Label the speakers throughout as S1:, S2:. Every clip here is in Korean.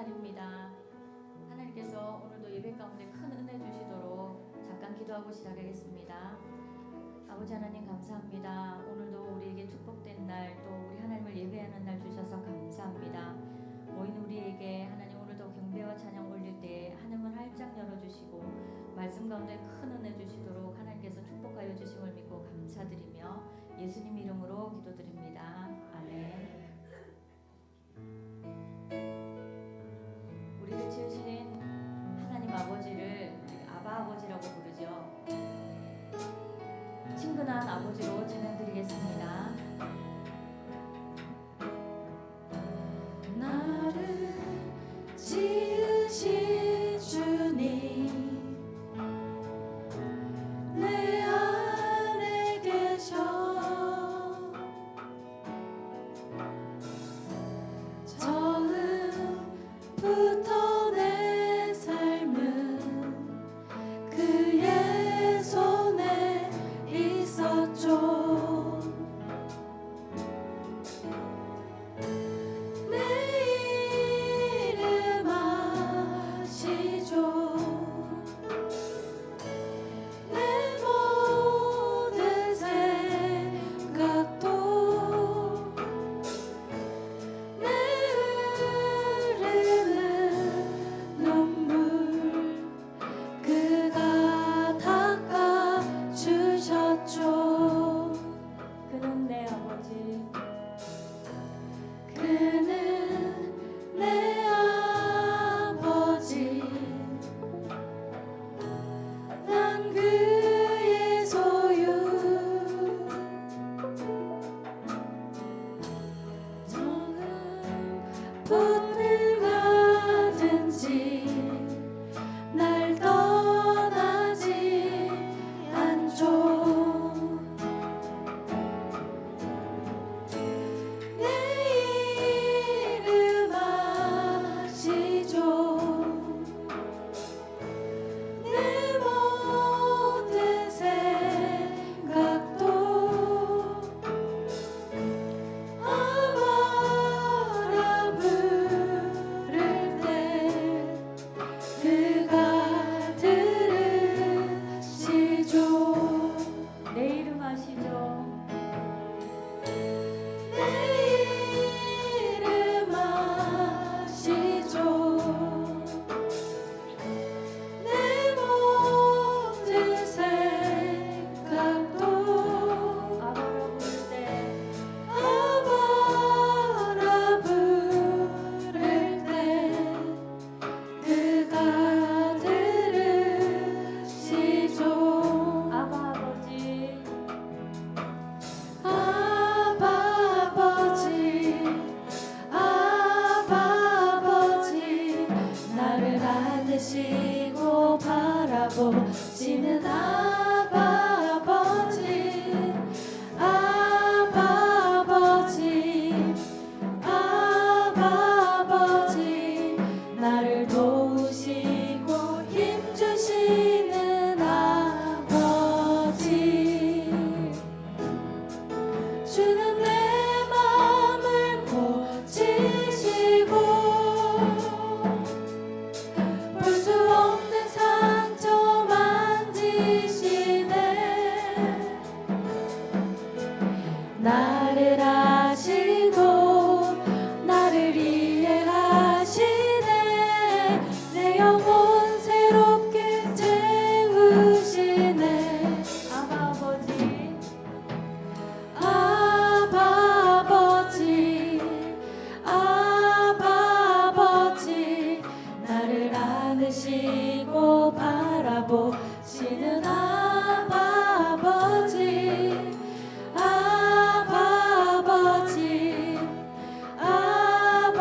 S1: 날입니다. 하나님께서 오늘도 예배 가운데 큰 은혜 주시도록 잠깐 기도하고 시작하겠습니다. 아버지 하나님 감사합니다. 오늘도 우리에게 축복된 날, 또 우리 하나님을 예배하는 날 주셔서 감사합니다. 모인 우리에게 하나님 오늘도 경배와 찬양 올릴 때에 하늘문 활짝 열어주시고 말씀 가운데 큰 은혜 주시도록 하나님께서 축복하여 주심을 믿고 감사드리며 예수님 이름으로 기도드립니다. 아멘. 우리를 지으신 하나님 아버지를 아바 아버지라고 부르죠. 친근한 아버지로 찬양드리겠습니다.
S2: 나를 지으신 주님 내 안에 계셔 처음부터 내 삶은 그의 손에 있었죠. 내 이름 아시죠. 내 모든 생각도 내 흐르는 눈물 그가 닦아주셨죠.
S1: 그는 내 아버지,
S2: 그는 내 아버지 난 그의 소유 처음부터 가든지 날 떠나지 않죠. 내 이름 아시죠. 내 모든 생각도 아바라 부를 때 그가 들으시죠.
S1: 내 이름 아시죠?
S2: 내 이름 아시죠. 내 모든 생각도
S1: 아바라 부를 때
S2: 아바라 부를 때 그가 들으시죠.
S1: 아바 아버지,
S2: 아바 아버지 아바 아버지 나를 안으시고 바라보시는 아바 아버지 아바 아버지 아바 아버지 나를 도우시고 힘주시는 아버지 주는 내 마음을 고치시고 볼 수 없는 상처 만지시네. 나를 아시고 나를 이해하시네. 내 영혼 새롭게 채우시네.
S1: 아바 아버지,
S2: 아바 아버지 아바 아버지 나를 안으시고 바라보시는 아바 아버지 아바 아버지 아바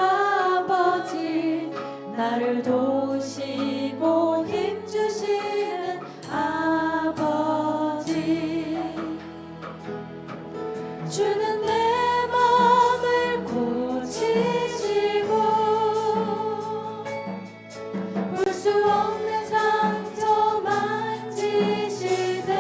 S2: 아버지 나를 도우시고 힘주시는 아버지 주는 내 마음을 고치시고 볼 수 없는 상처 만지시네.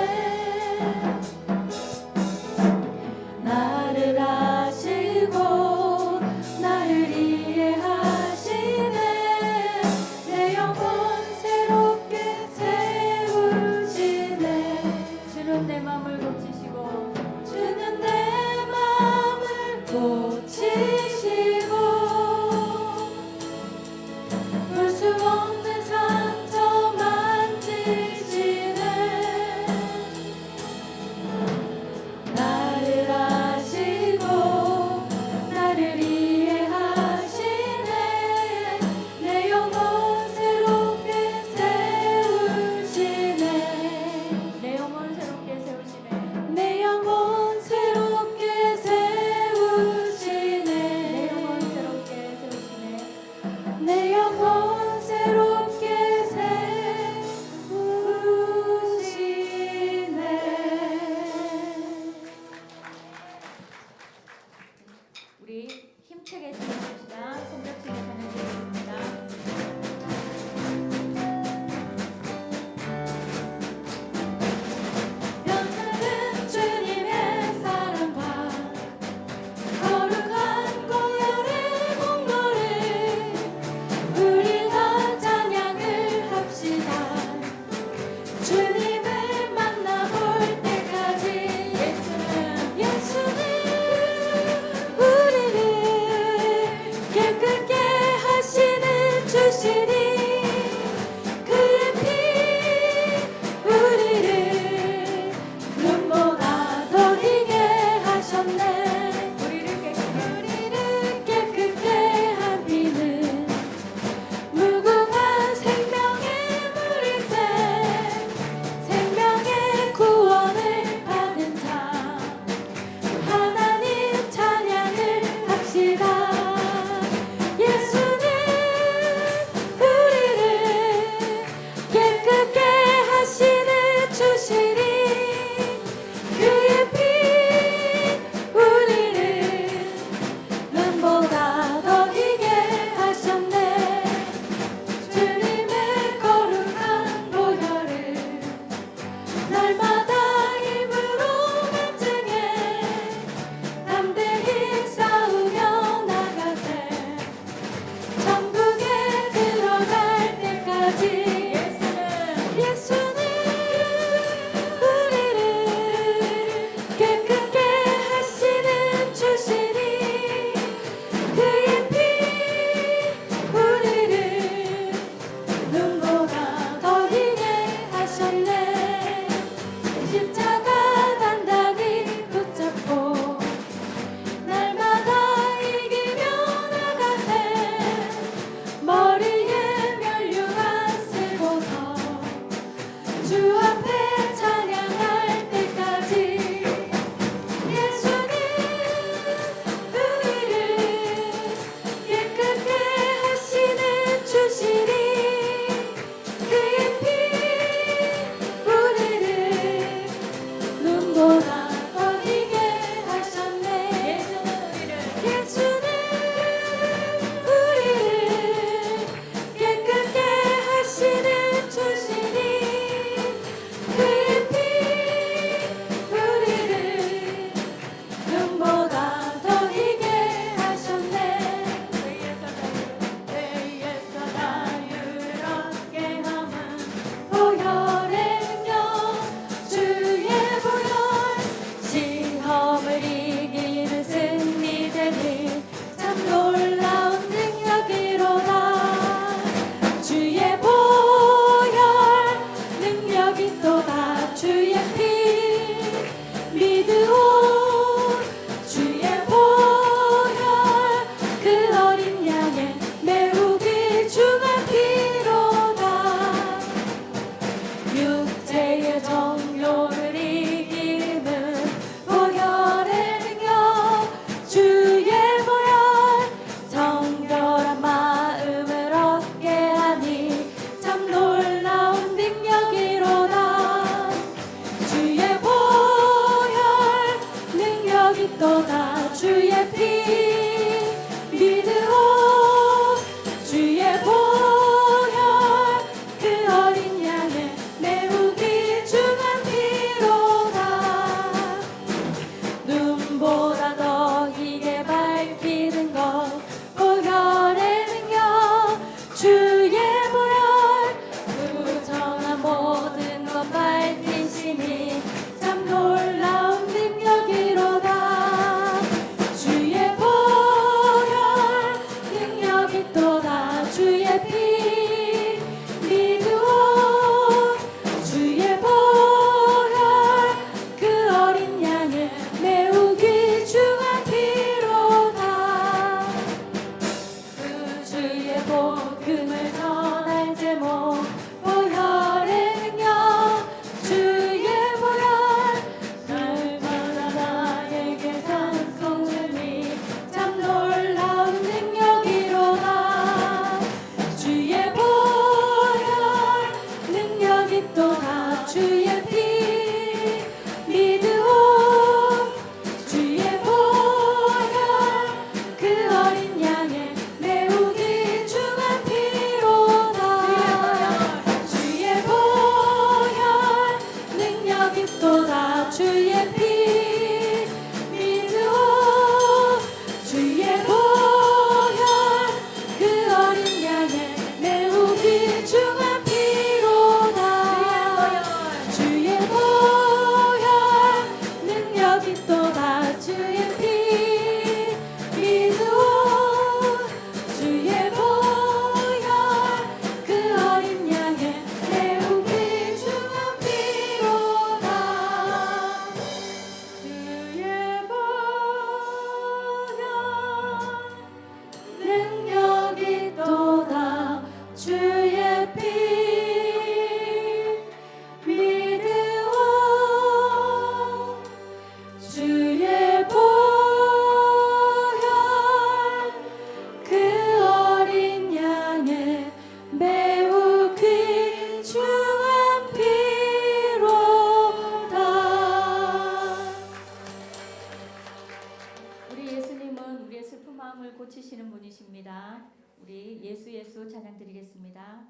S1: 찬양 드리겠습니다.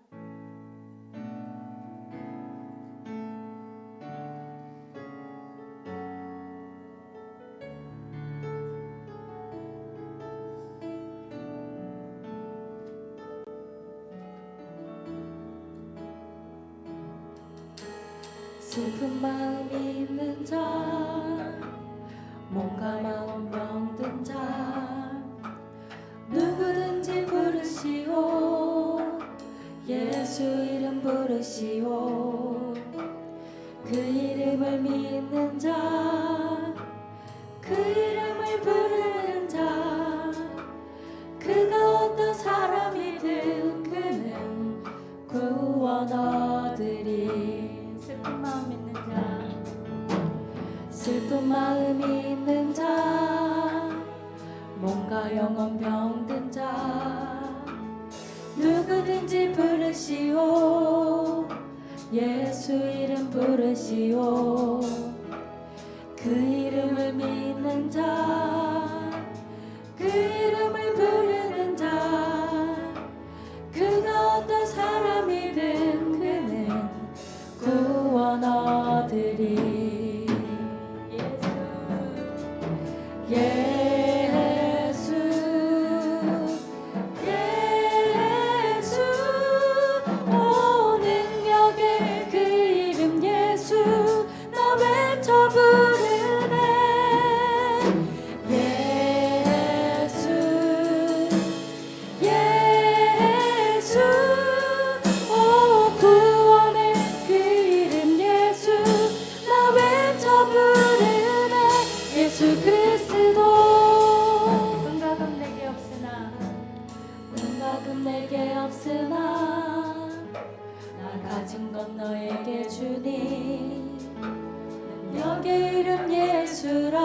S2: 슬픈 마음이 있는 자, 몸과 마음 병든 자, 누구든지 부르시오. 예수 이름 부르시오. 그 이름을 믿는 자, 그 이름을 부르는 자, 그가 어떤 사람이든 그는 구원 얻으리.
S1: 슬픈 마음 있는 자,
S2: 슬픈 마음이 있는 자, 몸과 영혼 병든 자, 누구든지 부르시오. 예수 이름 부르시오. 그 이름을 믿는 자, 그 이름을 부르는 자, 그가 어떤 사람이든 그는 구원 얻으리. 예수, 예수, 오 능력의 그 이름 예수, 나 외쳐 부르네. 예수, 예수, 오 구원의 그 이름 예수, 나 외쳐 부르네. 예수 그리스도.
S1: 은각은 내게 없으나
S2: 은각은 내게 없으나 나 가진 건 너에게 주니. 능력의 이름 예수라.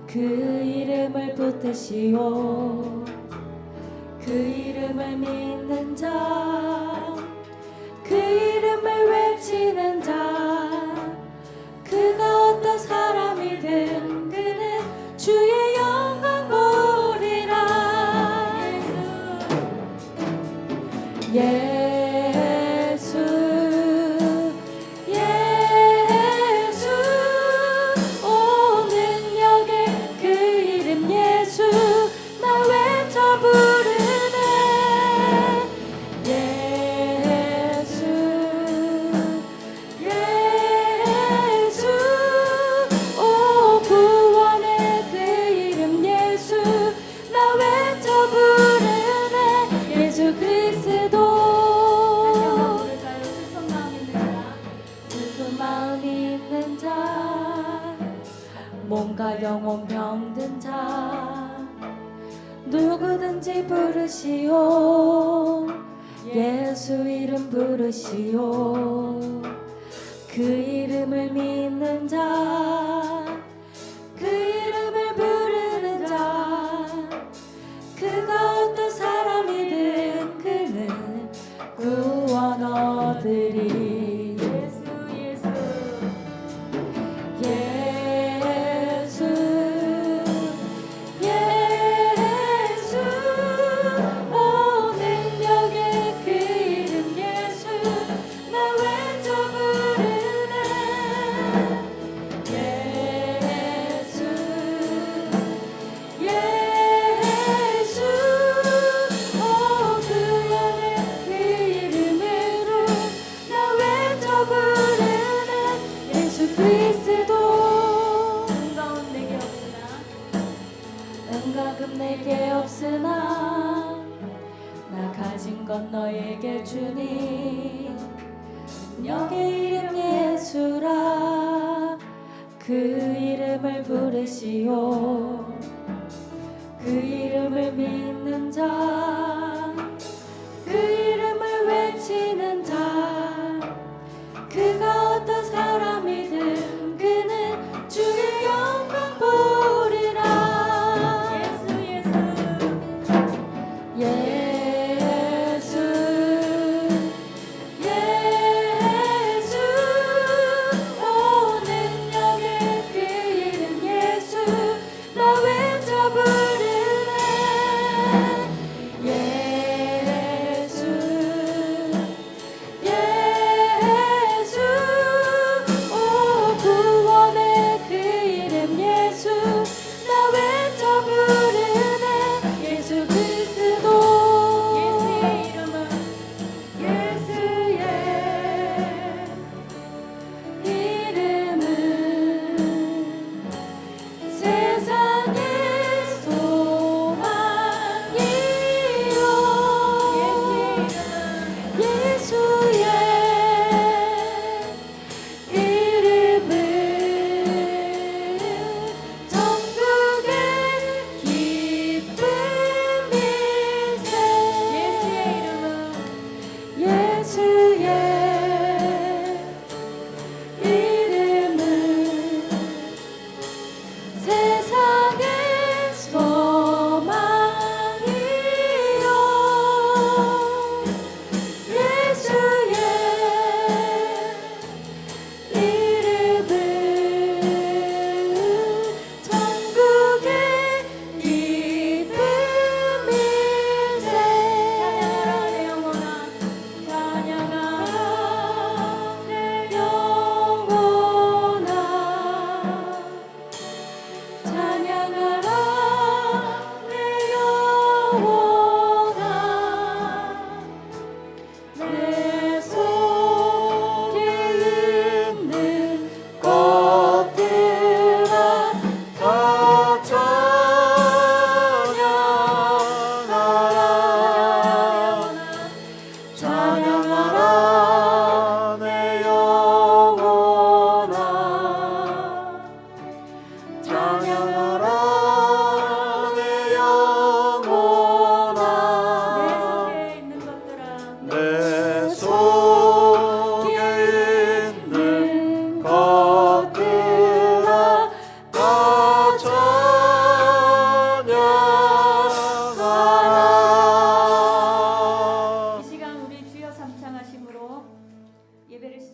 S2: 그 이름을 붙드시오. 그 이름을 믿는 자, 그 이름을 외치는 자, 그가 어떤 사람이든 그는 주의 영광 보리라. 예수, 예수, 오 능력의 그 이름 예수, 나 외쳐 부르네. 예수, 예수, 오 구원의 그 이름 예수, 나 외쳐 부르네. 예수 그리스도.
S1: 슬픈 마음 있는 자,
S2: 슬픈 마음이 있는 자, 몸과 영혼 병든 자, 누구든지 부르시오. 예수 이름 부르시오. 그 이름을 믿는 자, 그 이름을 부르는 자, 그가 어떤 사람이든 그는 구원 얻으리.
S1: 예수, 예수,
S2: 예수, 예수, 오 능력의 그 이름 예수, 나 외쳐 부르네. 예수, 예수, 오 구원의 그 이름으로 나 외쳐 부르네. 예수 그리스도.
S1: 은가운 내게 없으나
S2: 은각은 내게 없으나 나 가진 건 너에게 주니. 능력의 이름 예수라. 그 이름을 부르시오. 그 이름을 믿는 자, 그 이름을 외치는 자, 그가 어떤 사람이든 그는 주의 영광 보리라.
S1: 예수,
S2: 예수, 예수, 오 능력의 그 이름 예수, 나 외쳐 부르네.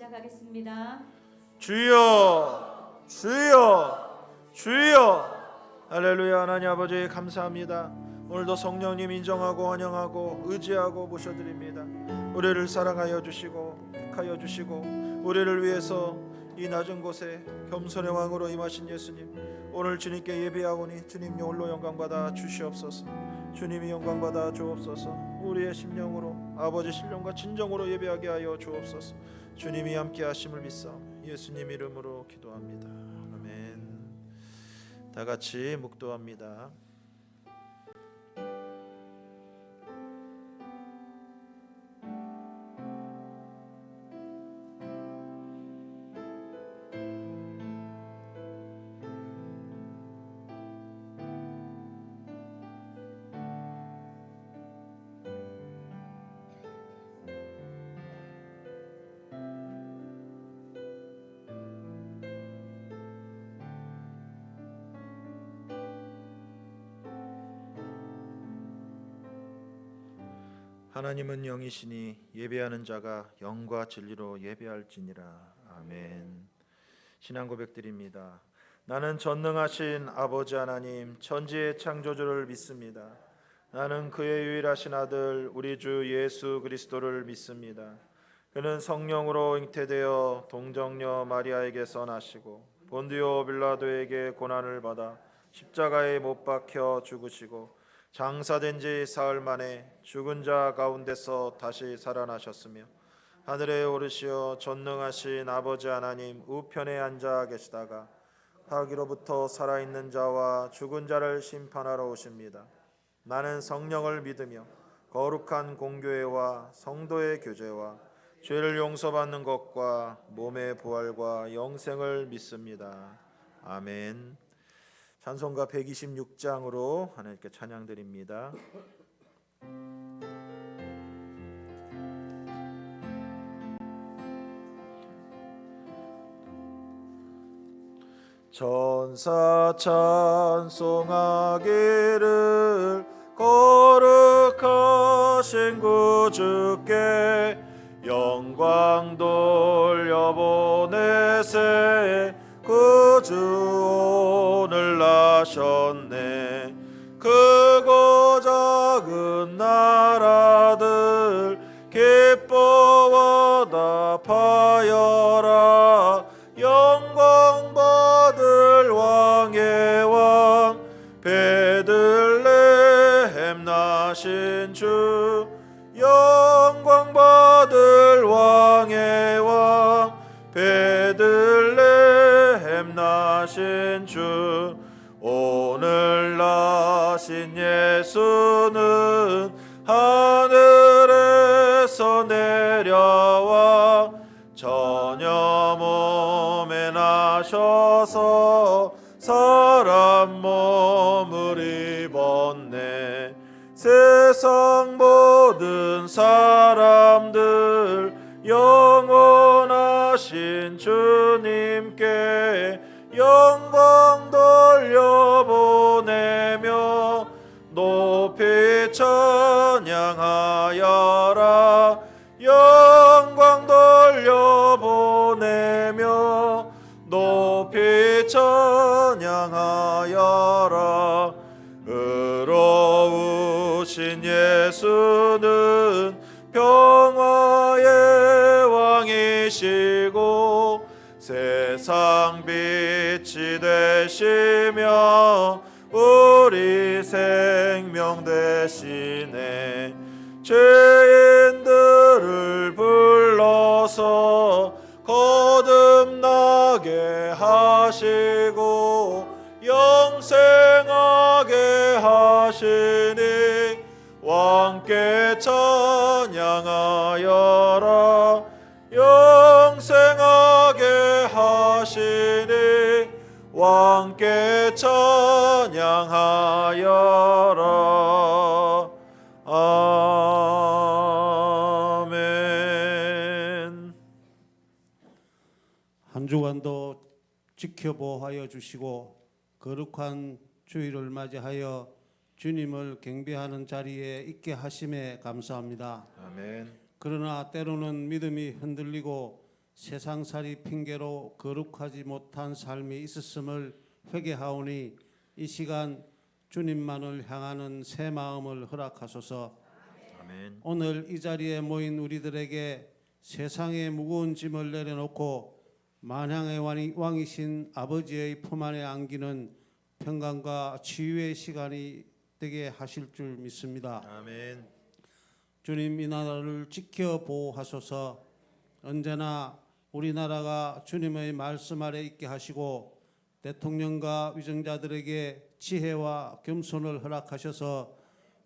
S1: 시작하겠습니다.
S3: 주여 주여 주여. 할렐루야. 하나님 아버지 감사합니다. 오늘도 성령님 인정하고 환영하고 의지하고 모셔드립니다. 우리를 사랑하여 주시고 택하여 주시고 우리를 위해서 이 낮은 곳에 겸손의 왕으로 임하신 예수님, 오늘 주님께 예배하오니 주님 홀로 영광받아 주시옵소서. 주님이 영광받아 주옵소서. 우리의 심령으로 아버지 신령과 진정으로 예배하게 하여 주옵소서. 주님이 함께 하심을 믿사오며 예수님 이름으로 기도합니다. 아멘. 다 같이 묵도합니다. 하나님은 영이시니 예배하는 자가 영과 진리로 예배할지니라. 아멘. 신앙 고백드립니다. 나는 전능하신 아버지 하나님 천지의 창조주를 믿습니다. 나는 그의 유일하신 아들 우리 주 예수 그리스도를 믿습니다. 그는 성령으로 잉태되어 동정녀 마리아에게서 나시고 본디오 빌라도에게 고난을 받아 십자가에 못 박혀 죽으시고 장사된 지 사흘 만에 죽은 자 가운데서 다시 살아나셨으며 하늘에 오르시어 전능하신 아버지 하나님 우편에 앉아 계시다가 하기로부터 살아있는 자와 죽은 자를 심판하러 오십니다. 나는 성령을 믿으며 거룩한 공교회와 성도의 교제와 죄를 용서받는 것과 몸의 부활과 영생을 믿습니다. 아멘. 찬송가 126장으로 하나님께 찬양드립니다. 천사 찬송하기를 거룩하신 구주께 영광 돌려보내세. 구주 오늘 나셨네. 크고 작은 나라들 기뻐 화답하여라. 영광 받을 왕의 왕 베들레헴 나신 주. 영광 받을 왕의 왕 베들레헴 나신 주. 오늘 나신 예수는 하늘에서 내려와 전혀 몸에 나셔서 사람 몸을 입었네. 세상 모든 사람들 영원하신 주님께 영광 돌려보내며 높이 찬양하여라. 영광 돌려보내며 높이 찬양하여라. 의로우신 예수는 평화의 왕이시고 세상 빛이 되시며 우리 생명 되시네. 죄인들을 불러서 거듭나게 하시고 영생하게 하시니 왕께 찬양하여라. 영생하게 하시니 왕께 찬양하여라. 아멘.
S4: 한 주간도 지켜보하여 주시고 거룩한 주일을 맞이하여 주님을 경배하는 자리에 있게 하심에 감사합니다.
S3: 아멘.
S4: 그러나 때로는 믿음이 흔들리고 세상살이 핑계로 거룩하지 못한 삶이 있었음을 회개하오니 이 시간 주님만을 향하는 새 마음을 허락하소서.
S3: 아멘.
S4: 오늘 이 자리에 모인 우리들에게 세상의 무거운 짐을 내려놓고 만향의 왕이신 아버지의 품 안에 안기는 평강과 치유의 시간이 되게 하실 줄 믿습니다.
S3: 아멘.
S4: 주님, 이 나라를 지켜 보호하소서. 언제나 우리나라가 주님의 말씀 아래 있게 하시고 대통령과 위정자들에게 지혜와 겸손을 허락하셔서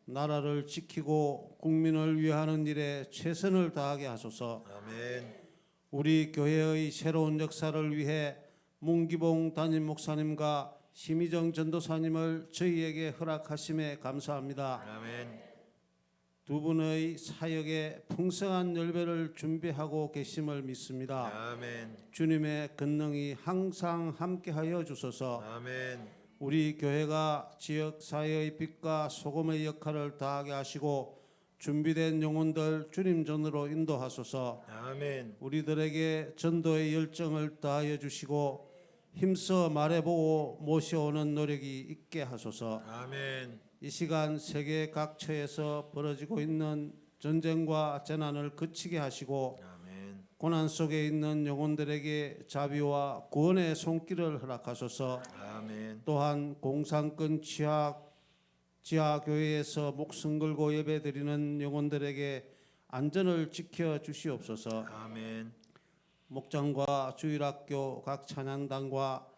S4: 나라를 지키고 국민을 위하는 일에 최선을 다하게 하소서.
S3: 아멘.
S4: 우리 교회의 새로운 역사를 위해 문기봉 담임 목사님과 심희정 전도사님을 저희에게 허락하심에 감사합니다.
S3: 아멘.
S4: 두 분의 사역에 풍성한 열매를 준비하고 계심을 믿습니다.
S3: 아멘.
S4: 주님의 권능이 항상 함께하여 주소서.
S3: 아멘.
S4: 우리 교회가 지역 사회의 빛과 소금의 역할을 다하게 하시고 준비된 영혼들 주님 전으로 인도하소서.
S3: 아멘.
S4: 우리들에게 전도의 열정을 다하여 주시고 힘써 말해보고 모셔오는 노력이 있게 하소서.
S3: 아멘.
S4: 이 시간 세계 각처에서 벌어지고 있는 전쟁과 재난을 그치게 하시고
S3: 아멘.
S4: 고난 속에 있는 영혼들에게 자비와 구원의 손길을 허락하소서.
S3: 아멘.
S4: 또한 공산권 지하 교회에서 목숨 걸고 예배드리는 영혼들에게 안전을 지켜 주시옵소서.
S3: 아멘.
S4: 목장과 주일학교 각 찬양단과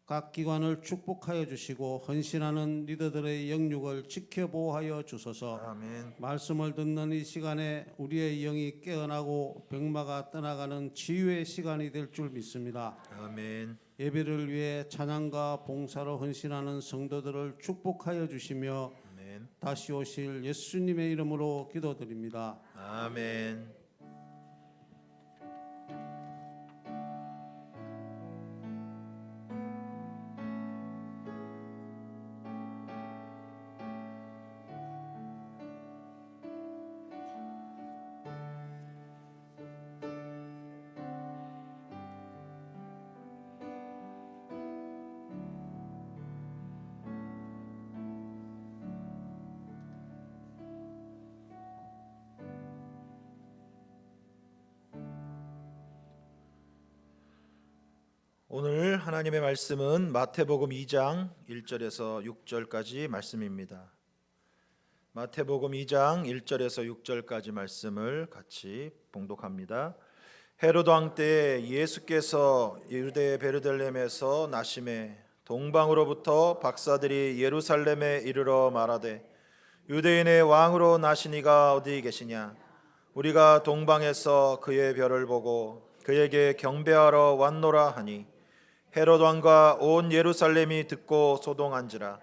S4: 각 기관을 축복하여 주시고 헌신하는 리더들의 영육을 지켜 보호하여 주소서.
S3: 아멘.
S4: 말씀을 듣는 이 시간에 우리의 영이 깨어나고 병마가 떠나가는 치유의 시간이 될 줄 믿습니다.
S3: 아멘.
S4: 예배를 위해 찬양과 봉사로 헌신하는 성도들을 축복하여 주시며
S3: 아멘.
S4: 다시 오실 예수님의 이름으로 기도드립니다.
S3: 아멘. 오늘 하나님의 말씀은 마태복음 2장 1절에서 6절까지 말씀입니다. 마태복음 2장 1절에서 6절까지 말씀을 같이 봉독합니다. 헤로드 왕 때에 예수께서 유대 베르들렘에서 나심에 동방으로부터 박사들이 예루살렘에 이르러 말하되 유대인의 왕으로 나신 이가 어디 계시냐? 우리가 동방에서 그의 별을 보고 그에게 경배하러 왔노라 하니 헤롯 왕과 온 예루살렘이 듣고 소동한지라.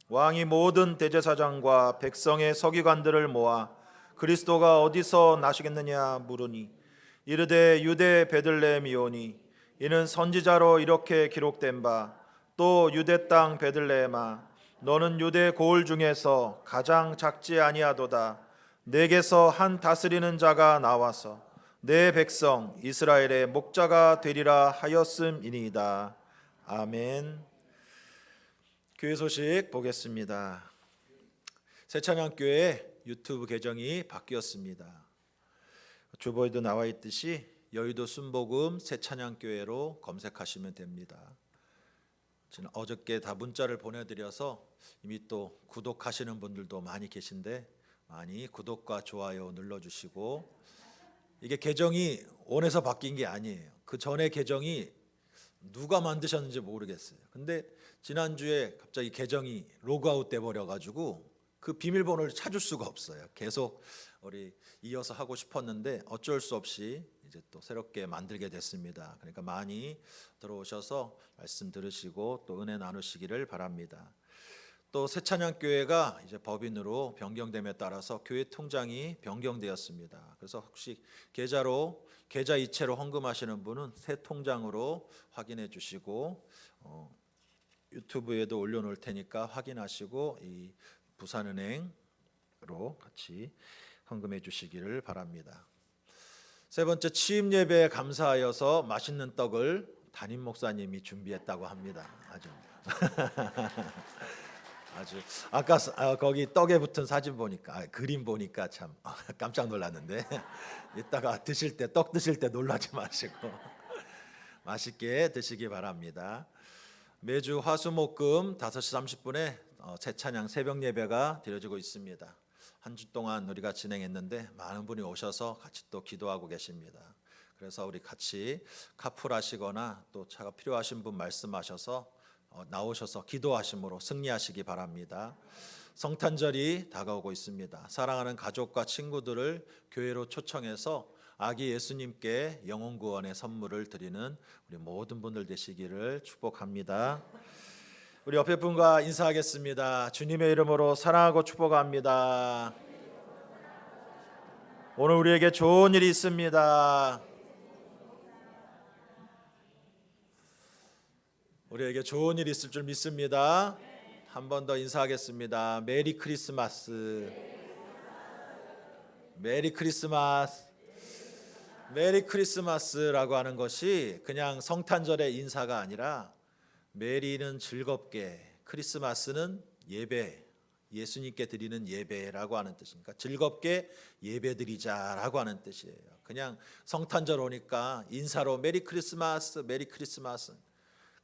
S3: 왕이 모든 대제사장과 백성의 서기관들을 모아 그리스도가 어디서 나시겠느냐 물으니 이르되 유대 베들레헴이오니 이는 선지자로 이렇게 기록된 바 또 유대 땅 베들레헴아 너는 유대 고을 중에서 가장 작지 아니하도다. 내게서 한 다스리는 자가 나와서 내 백성 이스라엘의 목자가 되리라 하였음이니이다. 아멘. 교회 소식 보겠습니다. 새찬양교회 유튜브 계정이 바뀌었습니다. 주보에도 나와 있듯이 여의도 순복음 새찬양교회로 검색하시면 됩니다. 저는 어저께 다 문자를 보내드려서 이미 또 구독하시는 분들도 많이 계신데 많이 구독과 좋아요 눌러주시고, 이게 계정이 원해서 바뀐 게 아니에요. 그 전에 계정이 누가 만드셨는지 모르겠어요. 근데 지난주에 갑자기 계정이 로그아웃 돼 버려가지고 그 비밀번호를 찾을 수가 없어요. 계속 우리 이어서 하고 싶었는데 어쩔 수 없이 이제 또 새롭게 만들게 됐습니다. 그러니까 많이 들어오셔서 말씀 들으시고 또 은혜 나누시기를 바랍니다. 또 새찬양교회가 이제 법인으로 변경됨에 따라서 교회 통장이 변경되었습니다. 그래서 혹시 계좌 이체로 헌금하시는 분은 새 통장으로 확인해 주시고 유튜브에도 올려놓을 테니까 확인하시고 이 부산은행으로 같이 헌금해 주시기를 바랍니다. 세 번째, 취임 예배에 감사하여서 맛있는 떡을 담임 목사님이 준비했다고 합니다. 아주 아까 거기 떡에 붙은 사진 보니까 그림 보니까 참 깜짝 놀랐는데 이따가 드실 때 떡 드실 때 놀라지 마시고 맛있게 드시기 바랍니다. 매주 화수목금 5시 30분에 새 찬양 새벽 예배가 드려지고 있습니다. 한 주 동안 우리가 진행했는데 많은 분이 오셔서 같이 또 기도하고 계십니다. 그래서 우리 같이 카풀하시거나 또 차가 필요하신 분 말씀하셔서 나오셔서 기도하심으로 승리하시기 바랍니다. 성탄절이 다가오고 있습니다. 사랑하는 가족과 친구들을 교회로 초청해서 아기 예수님께 영혼 구원의 선물을 드리는 우리 모든 분들 되시기를 축복합니다. 우리 옆에 분과 인사하겠습니다. 주님의 이름으로 사랑하고 축복합니다. 오늘 우리에게 좋은 일이 있습니다. 우리에게 좋은 일이 있을 줄 믿습니다. 한 번 더 인사하겠습니다. 메리 크리스마스. 메리 크리스마스. 메리 크리스마스라고 하는 것이 그냥 성탄절의 인사가 아니라 메리는 즐겁게, 크리스마스는 예배, 예수님께 드리는 예배라고 하는 뜻이니까 즐겁게 예배드리자라고 하는 뜻이에요. 그냥 성탄절 오니까 인사로 메리 크리스마스, 메리 크리스마스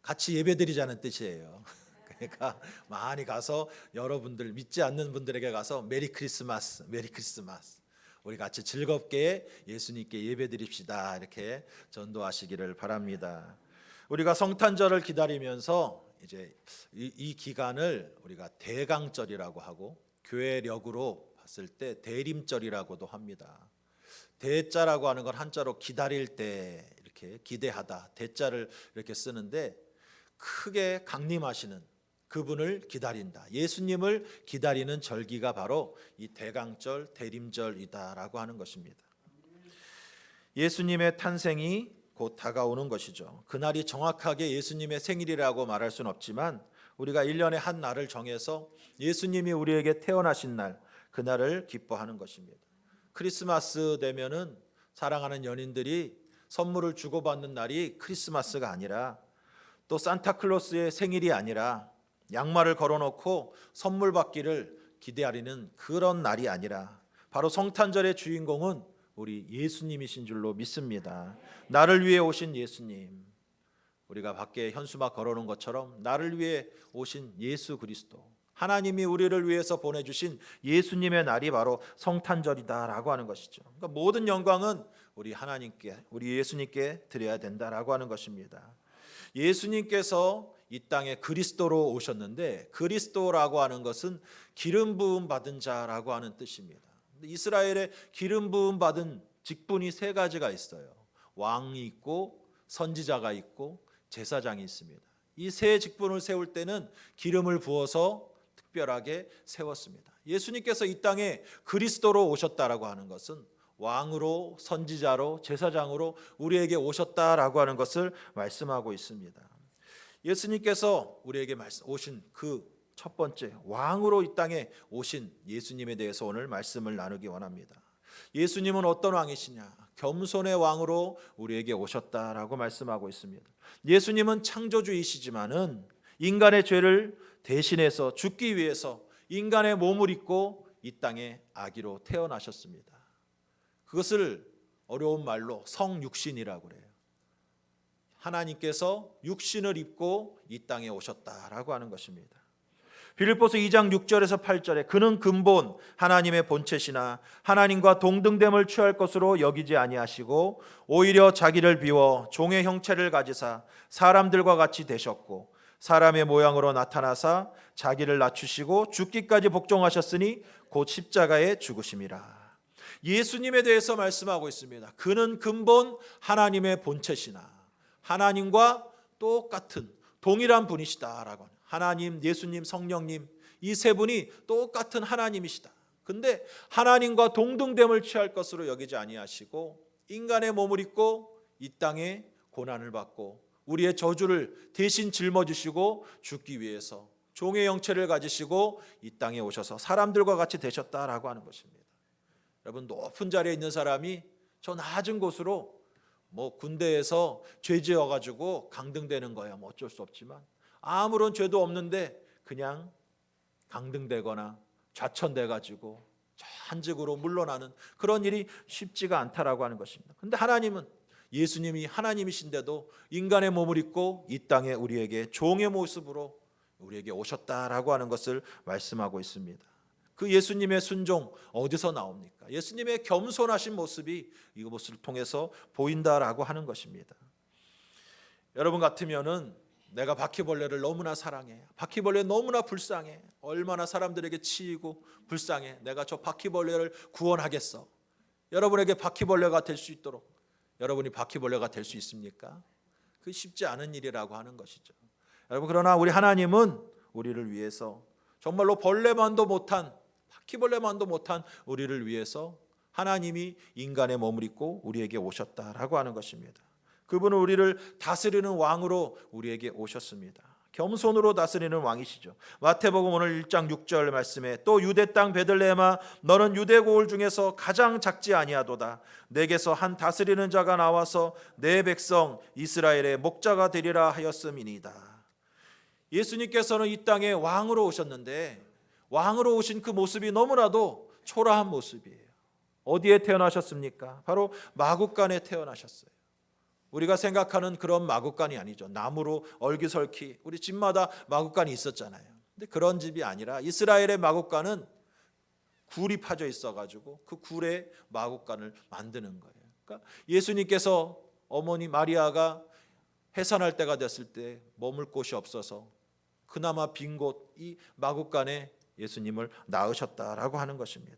S3: 같이 예배드리자는 뜻이에요. 그러니까 많이 가서 여러분들 믿지 않는 분들에게 가서 메리 크리스마스, 메리 크리스마스 우리 같이 즐겁게 예수님께 예배드립시다 이렇게 전도하시기를 바랍니다. 우리가 성탄절을 기다리면서 이제 이 기간을 우리가 대강절이라고 하고 교회력으로 봤을 때 대림절이라고도 합니다. 대자라고 하는 건 한자로 기다릴 때 이렇게 기대하다 대자를 이렇게 쓰는데 크게 강림하시는 그분을 기다린다. 예수님을 기다리는 절기가 바로 이 대강절 대림절이다라고 하는 것입니다. 예수님의 탄생이 곧 다가오는 것이죠. 그날이 정확하게 예수님의 생일이라고 말할 수는 없지만 우리가 1년에 한 날을 정해서 예수님이 우리에게 태어나신 날 그날을 기뻐하는 것입니다. 크리스마스 되면은 사랑하는 연인들이 선물을 주고받는 날이 크리스마스가 아니라 또 산타클로스의 생일이 아니라 양말을 걸어놓고 선물 받기를 기대하리는 그런 날이 아니라 바로 성탄절의 주인공은 우리 예수님이신 줄로 믿습니다. 나를 위해 오신 예수님, 우리가 밖에 현수막 걸어놓은 것처럼 나를 위해 오신 예수 그리스도, 하나님이 우리를 위해서 보내주신 예수님의 날이 바로 성탄절이다라고 하는 것이죠. 그러니까 모든 영광은 우리 하나님께, 우리 예수님께 드려야 된다라고 하는 것입니다. 예수님께서 이 땅에 그리스도로 오셨는데 그리스도라고 하는 것은 기름 부음 받은 자라고 하는 뜻입니다. 이스라엘에 기름 부음 받은 직분이 세 가지가 있어요. 왕이 있고 선지자가 있고 제사장이 있습니다. 이 세 직분을 세울 때는 기름을 부어서 특별하게 세웠습니다. 예수님께서 이 땅에 그리스도로 오셨다라고 하는 것은 왕으로 선지자로 제사장으로 우리에게 오셨다라고 하는 것을 말씀하고 있습니다. 예수님께서 우리에게 오신 그 첫 번째 왕으로 이 땅에 오신 예수님에 대해서 오늘 말씀을 나누기 원합니다. 예수님은 어떤 왕이시냐? 겸손의 왕으로 우리에게 오셨다라고 말씀하고 있습니다. 예수님은 창조주이시지만은 인간의 죄를 대신해서 죽기 위해서 인간의 몸을 입고 이 땅에 아기로 태어나셨습니다. 그것을 어려운 말로 성육신이라고 그래요. 하나님께서 육신을 입고 이 땅에 오셨다라고 하는 것입니다. 빌립보서 2장 6절에서 8절에 그는 근본 하나님의 본체시나 하나님과 동등됨을 취할 것으로 여기지 아니하시고 오히려 자기를 비워 종의 형체를 가지사 사람들과 같이 되셨고 사람의 모양으로 나타나사 자기를 낮추시고 죽기까지 복종하셨으니 곧 십자가에 죽으심이라. 예수님에 대해서 말씀하고 있습니다. 그는 근본 하나님의 본체시나 하나님과 똑같은 동일한 분이시다라고. 하나님, 예수님, 성령님 이 세 분이 똑같은 하나님이시다. 근데 하나님과 동등됨을 취할 것으로 여기지 아니하시고 인간의 몸을 입고 이 땅에 고난을 받고 우리의 저주를 대신 짊어지시고 죽기 위해서 종의 형체를 가지시고 이 땅에 오셔서 사람들과 같이 되셨다라고 하는 것입니다. 여러분 높은 자리에 있는 사람이 저 낮은 곳으로 뭐 군대에서 죄 지어가지고 강등되는 거야. 뭐 어쩔 수 없지만 아무런 죄도 없는데 그냥 강등되거나 좌천돼가지고 저 한직으로 물러나는 그런 일이 쉽지가 않다라고 하는 것입니다. 근데 하나님은 예수님이 하나님이신데도 인간의 몸을 입고 이 땅에 우리에게 종의 모습으로 우리에게 오셨다라고 하는 것을 말씀하고 있습니다. 그 예수님의 순종 어디서 나옵니까? 예수님의 겸손하신 모습이 이것을 통해서 보인다라고 하는 것입니다. 여러분 같으면은 내가 바퀴벌레를 너무나 사랑해. 바퀴벌레 너무나 불쌍해. 얼마나 사람들에게 치이고 불쌍해. 내가 저 바퀴벌레를 구원하겠어. 여러분에게 바퀴벌레가 될 수 있도록 여러분이 바퀴벌레가 될 수 있습니까? 그 쉽지 않은 일이라고 하는 것이죠. 여러분 그러나 우리 하나님은 우리를 위해서 정말로 벌레만도 못한 바퀴벌레만도 못한 우리를 위해서 하나님이 인간의 몸을 입고 우리에게 오셨다라고 하는 것입니다. 그분은 우리를 다스리는 왕으로 우리에게 오셨습니다. 겸손으로 다스리는 왕이시죠. 마태복음 오늘 1장 6절 말씀에 또 유대 땅 베들레헴아 너는 유대 고을 중에서 가장 작지 아니하도다. 내게서 한 다스리는 자가 나와서 내 백성 이스라엘의 목자가 되리라 하였음이니이다. 예수님께서는 이 땅에 왕으로 오셨는데 왕으로 오신 그 모습이 너무나도 초라한 모습이에요. 어디에 태어나셨습니까? 바로 마구간에 태어나셨어요. 우리가 생각하는 그런 마구간이 아니죠. 나무로 얼기설키 우리 집마다 마구간이 있었잖아요. 근데 그런 집이 아니라 이스라엘의 마구간은 굴이 파져 있어가지고 그 굴에 마구간을 만드는 거예요. 그러니까 예수님께서 어머니 마리아가 해산할 때가 됐을 때 머물 곳이 없어서 그나마 빈 곳 이 마구간에 예수님을 낳으셨다라고 하는 것입니다.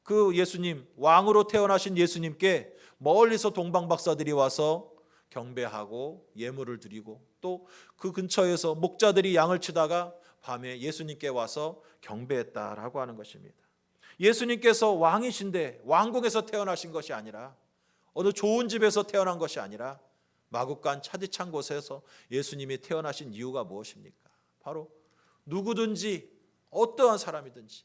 S3: 그 예수님 왕으로 태어나신 예수님께 멀리서 동방박사들이 와서 경배하고 예물을 드리고 또 그 근처에서 목자들이 양을 치다가 밤에 예수님께 와서 경배했다라고 하는 것입니다. 예수님께서 왕이신데 왕궁에서 태어나신 것이 아니라 어느 좋은 집에서 태어난 것이 아니라 마구간 차디찬 곳에서 예수님이 태어나신 이유가 무엇입니까? 바로 누구든지 어떠한 사람이든지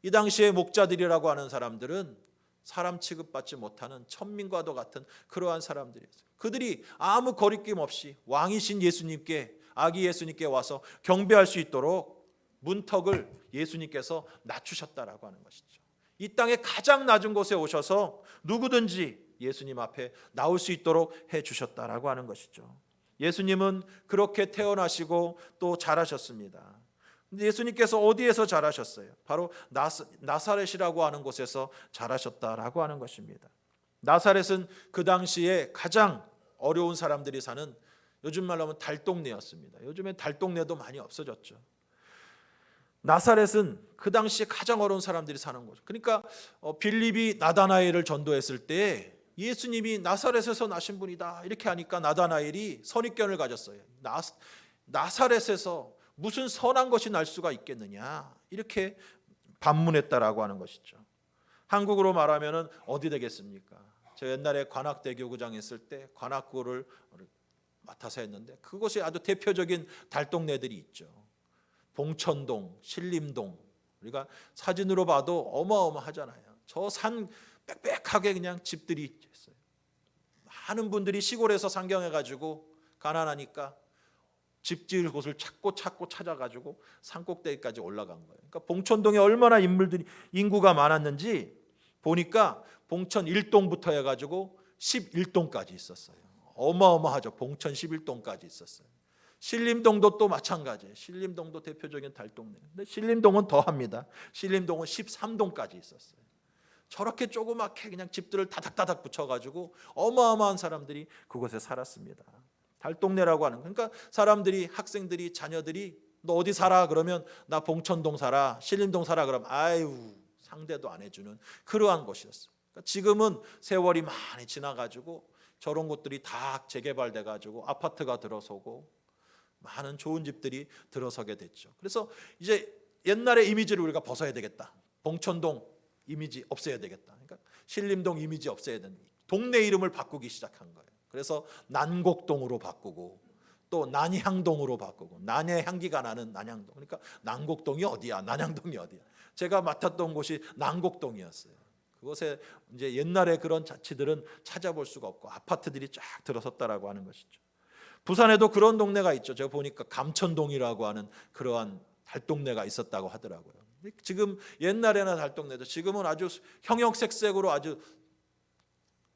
S3: 이 당시에 목자들이라고 하는 사람들은 사람 취급받지 못하는 천민과도 같은 그러한 사람들이었어요. 그들이 아무 거리낌 없이 왕이신 예수님께 아기 예수님께 와서 경배할 수 있도록 문턱을 예수님께서 낮추셨다라고 하는 것이죠. 이 땅의 가장 낮은 곳에 오셔서 누구든지 예수님 앞에 나올 수 있도록 해주셨다라고 하는 것이죠. 예수님은 그렇게 태어나시고 또 자라셨습니다. 근데 예수님께서 어디에서 자라셨어요? 바로 나사렛이라고 하는 곳에서 자라셨다라고 하는 것입니다. 나사렛은 그 당시에 가장 어려운 사람들이 사는 요즘 말로 하면 달동네였습니다. 요즘엔 달동네도 많이 없어졌죠. 나사렛은 그 당시에 가장 어려운 사람들이 사는 곳. 그러니까 빌립이 나다나엘을 전도했을 때 예수님이 나사렛에서 나신 분이다 이렇게 하니까 나다나엘이 선입견을 가졌어요. 나사렛에서 무슨 선한 것이 날 수가 있겠느냐 이렇게 반문했다라고 하는 것이죠. 한국으로 말하면은 어디 되겠습니까? 제가 옛날에 관악대교구장 있을 때 관악구를 맡아서 했는데 그곳이 아주 대표적인 달동네들이 있죠. 봉천동, 신림동 우리가 사진으로 봐도 어마어마하잖아요. 저 산 빽빽하게 그냥 집들이 있어요. 많은 분들이 시골에서 상경해가지고 가난하니까 집 지을 곳을 찾고 찾아가지고 산꼭대기까지 올라간 거예요. 그러니까 봉천동에 얼마나 인구가 많았는지 보니까 봉천 1동부터 해가지고 11동까지 있었어요. 어마어마하죠. 봉천 11동까지 있었어요. 신림동도 또 마찬가지예요. 신림동도 대표적인 달동네. 근데 신림동은 더합니다. 신림동은 13동까지 있었어요. 저렇게 조그맣게 그냥 집들을 다닥다닥 붙여가지고 어마어마한 사람들이 그곳에 살았습니다. 달동네라고 하는 그러니까 사람들이 학생들이 자녀들이 너 어디 살아? 그러면 나 봉천동 살아 신림동 살아 그러면 아유 상대도 안 해주는 그러한 곳이었어요. 그러니까 지금은 세월이 많이 지나가지고 저런 곳들이 다 재개발돼가지고 아파트가 들어서고 많은 좋은 집들이 들어서게 됐죠. 그래서 이제 옛날의 이미지를 우리가 벗어야 되겠다. 봉천동 이미지 없애야 되겠다. 그러니까 신림동 이미지 없애야 된다. 동네 이름을 바꾸기 시작한 거예요. 그래서 난곡동으로 바꾸고 또 난향동으로 바꾸고 난의 향기가 나는 난향동. 그러니까 난곡동이 어디야? 난향동이 어디야? 제가 맡았던 곳이 난곡동이었어요. 그곳에 이제 옛날에 그런 자취들은 찾아볼 수가 없고 아파트들이 쫙 들어섰다라고 하는 것이죠. 부산에도 그런 동네가 있죠. 제가 보니까 감천동이라고 하는 그러한 달동네가 있었다고 하더라고요. 지금 옛날에는 달동네도 지금은 아주 형형색색으로 아주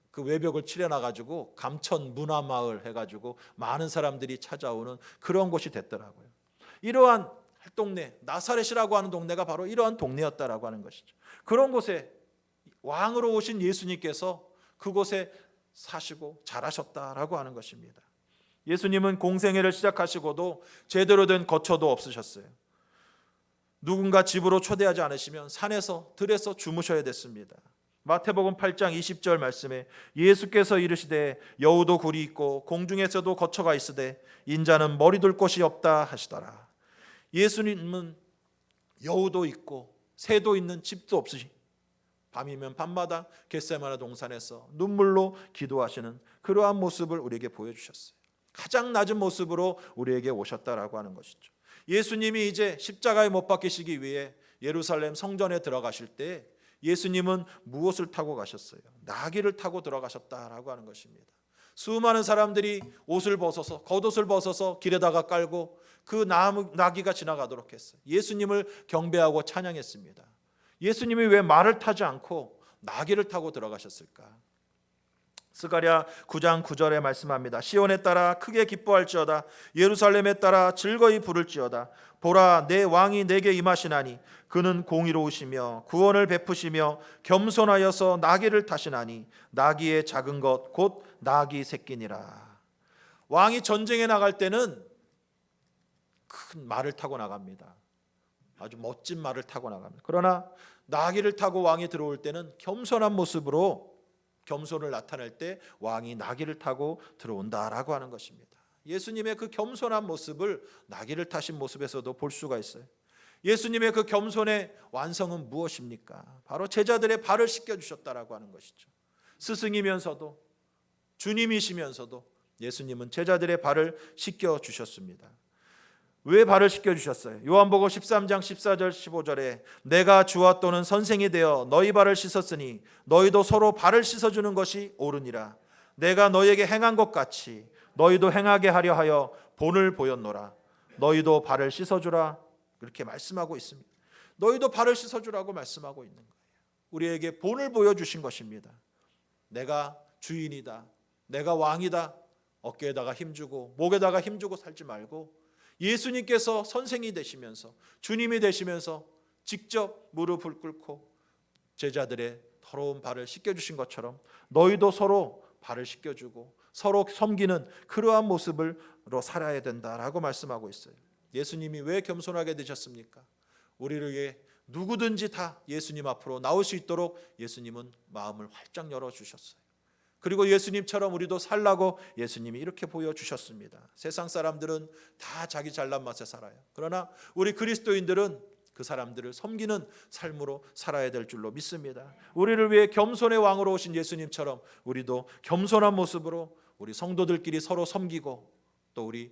S3: 그 외벽을 칠해놔 가지고 감천 문화마을 해가지고 많은 사람들이 찾아오는 그런 곳이 됐더라고요. 이러한 동네, 나사렛이라고 하는 동네가 바로 이러한 동네였다라고 하는 것이죠. 그런 곳에 왕으로 오신 예수님께서 그곳에 사시고 자라셨다라고 하는 것입니다. 예수님은 공생애를 시작하시고도 제대로 된 거처도 없으셨어요. 누군가 집으로 초대하지 않으시면 산에서 들에서 주무셔야 됐습니다. 마태복음 8장 20절 말씀에 예수께서 이르시되 여우도 굴이 있고 공중에서도 거처가 있으되 인자는 머리 둘 곳이 없다 하시더라. 예수님은 여우도 있고 새도 있는 집도 없으시 밤이면 밤마다 겟세마네 동산에서 눈물로 기도하시는 그러한 모습을 우리에게 보여주셨어요. 가장 낮은 모습으로 우리에게 오셨다라고 하는 것이죠. 예수님이 이제 십자가에 못 박히시기 위해 예루살렘 성전에 들어가실 때 예수님은 무엇을 타고 가셨어요? 나귀를 타고 들어가셨다라고 하는 것입니다. 수많은 사람들이 옷을 벗어서 겉옷을 벗어서 길에다가 깔고 그 나귀가 지나가도록 했어요. 예수님을 경배하고 찬양했습니다. 예수님이 왜 말을 타지 않고 나귀를 타고 들어가셨을까? 스가랴 9장 9절에 말씀합니다. 시온에 따라 크게 기뻐할지어다 예루살렘에 따라 즐거이 부를지어다 보라 내 왕이 내게 임하시나니 그는 공의로우시며 구원을 베푸시며 겸손하여서 나귀를 타시나니 나귀의 작은 것 곧 나귀 새끼니라. 왕이 전쟁에 나갈 때는 큰 말을 타고 나갑니다. 아주 멋진 말을 타고 나갑니다. 그러나 나귀를 타고 왕이 들어올 때는 겸손한 모습으로 겸손을 나타낼 때 왕이 나귀를 타고 들어온다라고 하는 것입니다. 예수님의 그 겸손한 모습을 나귀를 타신 모습에서도 볼 수가 있어요. 예수님의 그 겸손의 완성은 무엇입니까? 바로 제자들의 발을 씻겨주셨다라고 하는 것이죠. 스승이면서도 주님이시면서도 예수님은 제자들의 발을 씻겨주셨습니다. 왜 발을 씻겨주셨어요? 요한복음 13장 14절 15절에 내가 주와 또는 선생이 되어 너희 발을 씻었으니 너희도 서로 발을 씻어주는 것이 옳으니라. 내가 너희에게 행한 것 같이 너희도 행하게 하려 하여 본을 보였노라. 너희도 발을 씻어주라. 그렇게 말씀하고 있습니다. 너희도 발을 씻어주라고 말씀하고 있는 거예요. 우리에게 본을 보여주신 것입니다. 내가 주인이다. 내가 왕이다. 어깨에다가 힘주고 목에다가 힘주고 살지 말고 예수님께서 선생이 되시면서 주님이 되시면서 직접 무릎을 꿇고 제자들의 더러운 발을 씻겨주신 것처럼 너희도 서로 발을 씻겨주고 서로 섬기는 그러한 모습으로 살아야 된다라고 말씀하고 있어요. 예수님이 왜 겸손하게 되셨습니까? 우리를 위해 누구든지 다 예수님 앞으로 나올 수 있도록 예수님은 마음을 활짝 열어주셨어요. 그리고 예수님처럼 우리도 살라고 예수님이 이렇게 보여주셨습니다. 세상 사람들은 다 자기 잘난 맛에 살아요. 그러나 우리 그리스도인들은 그 사람들을 섬기는 삶으로 살아야 될 줄로 믿습니다. 우리를 위해 겸손의 왕으로 오신 예수님처럼 우리도 겸손한 모습으로 우리 성도들끼리 서로 섬기고 또 우리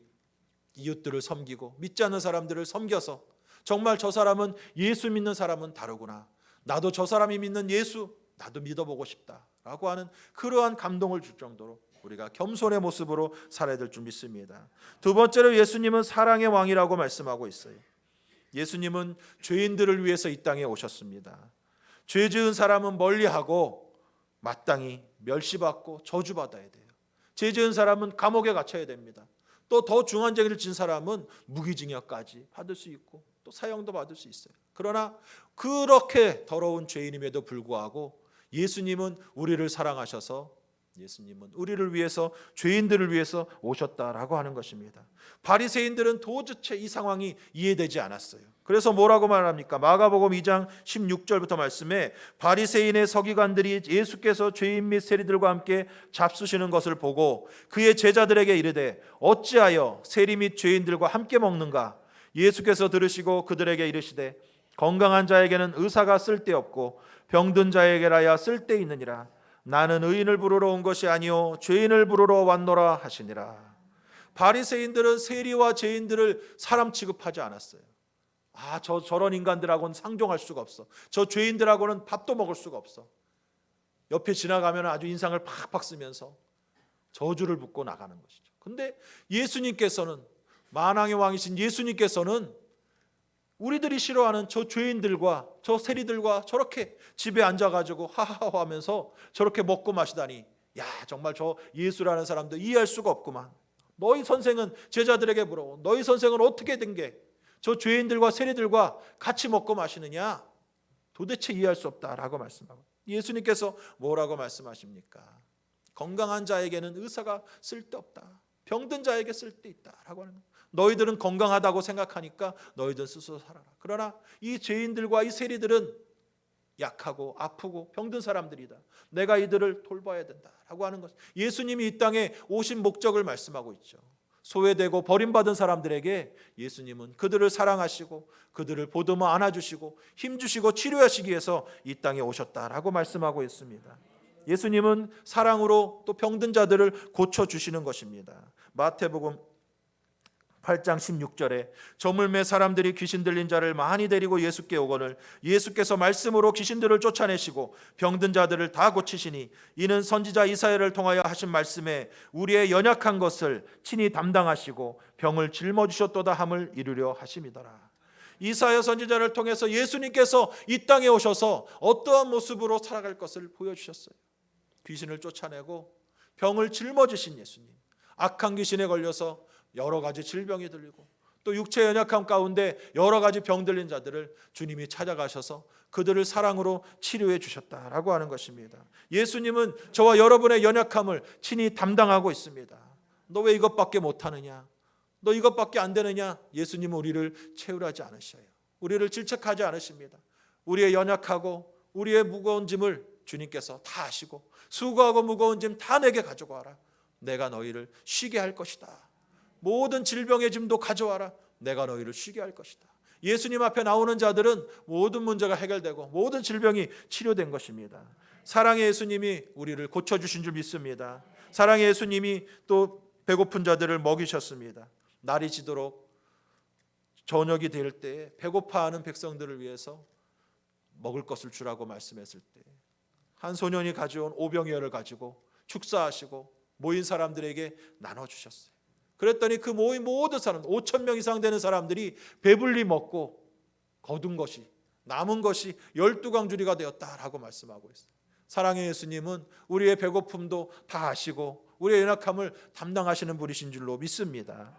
S3: 이웃들을 섬기고 믿지 않는 사람들을 섬겨서 정말 저 사람은 예수 믿는 사람은 다르구나. 나도 저 사람이 믿는 예수 나도 믿어보고 싶다라고 하는 그러한 감동을 줄 정도로 우리가 겸손의 모습으로 살아야 될 줄 믿습니다. 두 번째로 예수님은 사랑의 왕이라고 말씀하고 있어요. 예수님은 죄인들을 위해서 이 땅에 오셨습니다. 죄 지은 사람은 멀리하고 마땅히 멸시받고 저주받아야 돼요. 죄 지은 사람은 감옥에 갇혀야 됩니다. 또 더 중한 죄를 진 사람은 무기징역까지 받을 수 있고 또 사형도 받을 수 있어요. 그러나 그렇게 더러운 죄인임에도 불구하고 예수님은 우리를 사랑하셔서 예수님은 우리를 위해서 죄인들을 위해서 오셨다라고 하는 것입니다. 바리새인들은 도대체 이 상황이 이해되지 않았어요. 그래서 뭐라고 말합니까? 마가복음 2장 16절부터 말씀에 바리새인의 서기관들이 예수께서 죄인 및 세리들과 함께 잡수시는 것을 보고 그의 제자들에게 이르되 어찌하여 세리 및 죄인들과 함께 먹는가? 예수께서 들으시고 그들에게 이르시되 건강한 자에게는 의사가 쓸데없고 병든 자에게라야 쓸데있느니라. 나는 의인을 부르러 온 것이 아니요 죄인을 부르러 왔노라 하시니라. 바리새인들은 세리와 죄인들을 사람 취급하지 않았어요. 저런 인간들하고는 상종할 수가 없어. 저 죄인들하고는 밥도 먹을 수가 없어. 옆에 지나가면 아주 인상을 팍팍 쓰면서 저주를 붓고 나가는 것이죠. 근데 예수님께서는, 만왕의 왕이신 예수님께서는 우리들이 싫어하는 저 죄인들과 저 세리들과 저렇게 집에 앉아가지고 하하하 하면서 저렇게 먹고 마시다니, 야, 정말 저 예수라는 사람도 이해할 수가 없구만. 너희 선생은 제자들에게 물어, 너희 선생은 어떻게 된 게 저 죄인들과 세리들과 같이 먹고 마시느냐? 도대체 이해할 수 없다라고 말씀하고, 예수님께서 뭐라고 말씀하십니까? 건강한 자에게는 의사가 쓸데없다, 병든 자에게 쓸데있다라고 하는 거예요. 너희들은 건강하다고 생각하니까 너희들 스스로 살아라. 그러나 이 죄인들과 이 세리들은 약하고 아프고 병든 사람들이다. 내가 이들을 돌봐야 된다라고 하는 것. 예수님이 이 땅에 오신 목적을 말씀하고 있죠. 소외되고 버림받은 사람들에게 예수님은 그들을 사랑하시고 그들을 보듬어 안아주시고 힘주시고 치료하시기 위해서 이 땅에 오셨다라고 말씀하고 있습니다. 예수님은 사랑으로 또 병든 자들을 고쳐주시는 것입니다. 마태복음 8장 16절에 저물매 사람들이 귀신 들린 자를 많이 데리고 예수께 오거늘 예수께서 말씀으로 귀신들을 쫓아내시고 병든 자들을 다 고치시니 이는 선지자 이사야를 통하여 하신 말씀에 우리의 연약한 것을 친히 담당하시고 병을 짊어지셨도다 함을 이루려 하심이더라. 이사야 선지자를 통해서 예수님께서 이 땅에 오셔서 어떠한 모습으로 살아갈 것을 보여주셨어요. 귀신을 쫓아내고 병을 짊어지신 예수님, 악한 귀신에 걸려서 여러 가지 질병이 들리고 또 육체 연약함 가운데 여러 가지 병 들린 자들을 주님이 찾아가셔서 그들을 사랑으로 치료해 주셨다라고 하는 것입니다. 예수님은 저와 여러분의 연약함을 친히 담당하고 있습니다. 너 왜 이것밖에 못하느냐? 너 이것밖에 안 되느냐? 예수님은 우리를 채우려 하지 않으셔요. 우리를 질책하지 않으십니다. 우리의 연약하고 우리의 무거운 짐을 주님께서 다 아시고 수고하고 무거운 짐 다 내게 가지고 와라. 내가 너희를 쉬게 할 것이다. 모든 질병의 짐도 가져와라. 내가 너희를 쉬게 할 것이다. 예수님 앞에 나오는 자들은 모든 문제가 해결되고 모든 질병이 치료된 것입니다. 사랑의 예수님이 우리를 고쳐주신 줄 믿습니다. 사랑의 예수님이 또 배고픈 자들을 먹이셨습니다. 날이 지도록 저녁이 될 때 배고파하는 백성들을 위해서 먹을 것을 주라고 말씀했을 때 한 소년이 가져온 오병이어를 가지고 축사하시고 모인 사람들에게 나눠주셨어요. 그랬더니 그 모인 모든 사람 5천 명 이상 되는 사람들이 배불리 먹고 거둔 것이 남은 것이 12광주리가 되었다라고 말씀하고 있어요. 사랑의 예수님은 우리의 배고픔도 다 아시고 우리의 연약함을 담당하시는 분이신 줄로 믿습니다.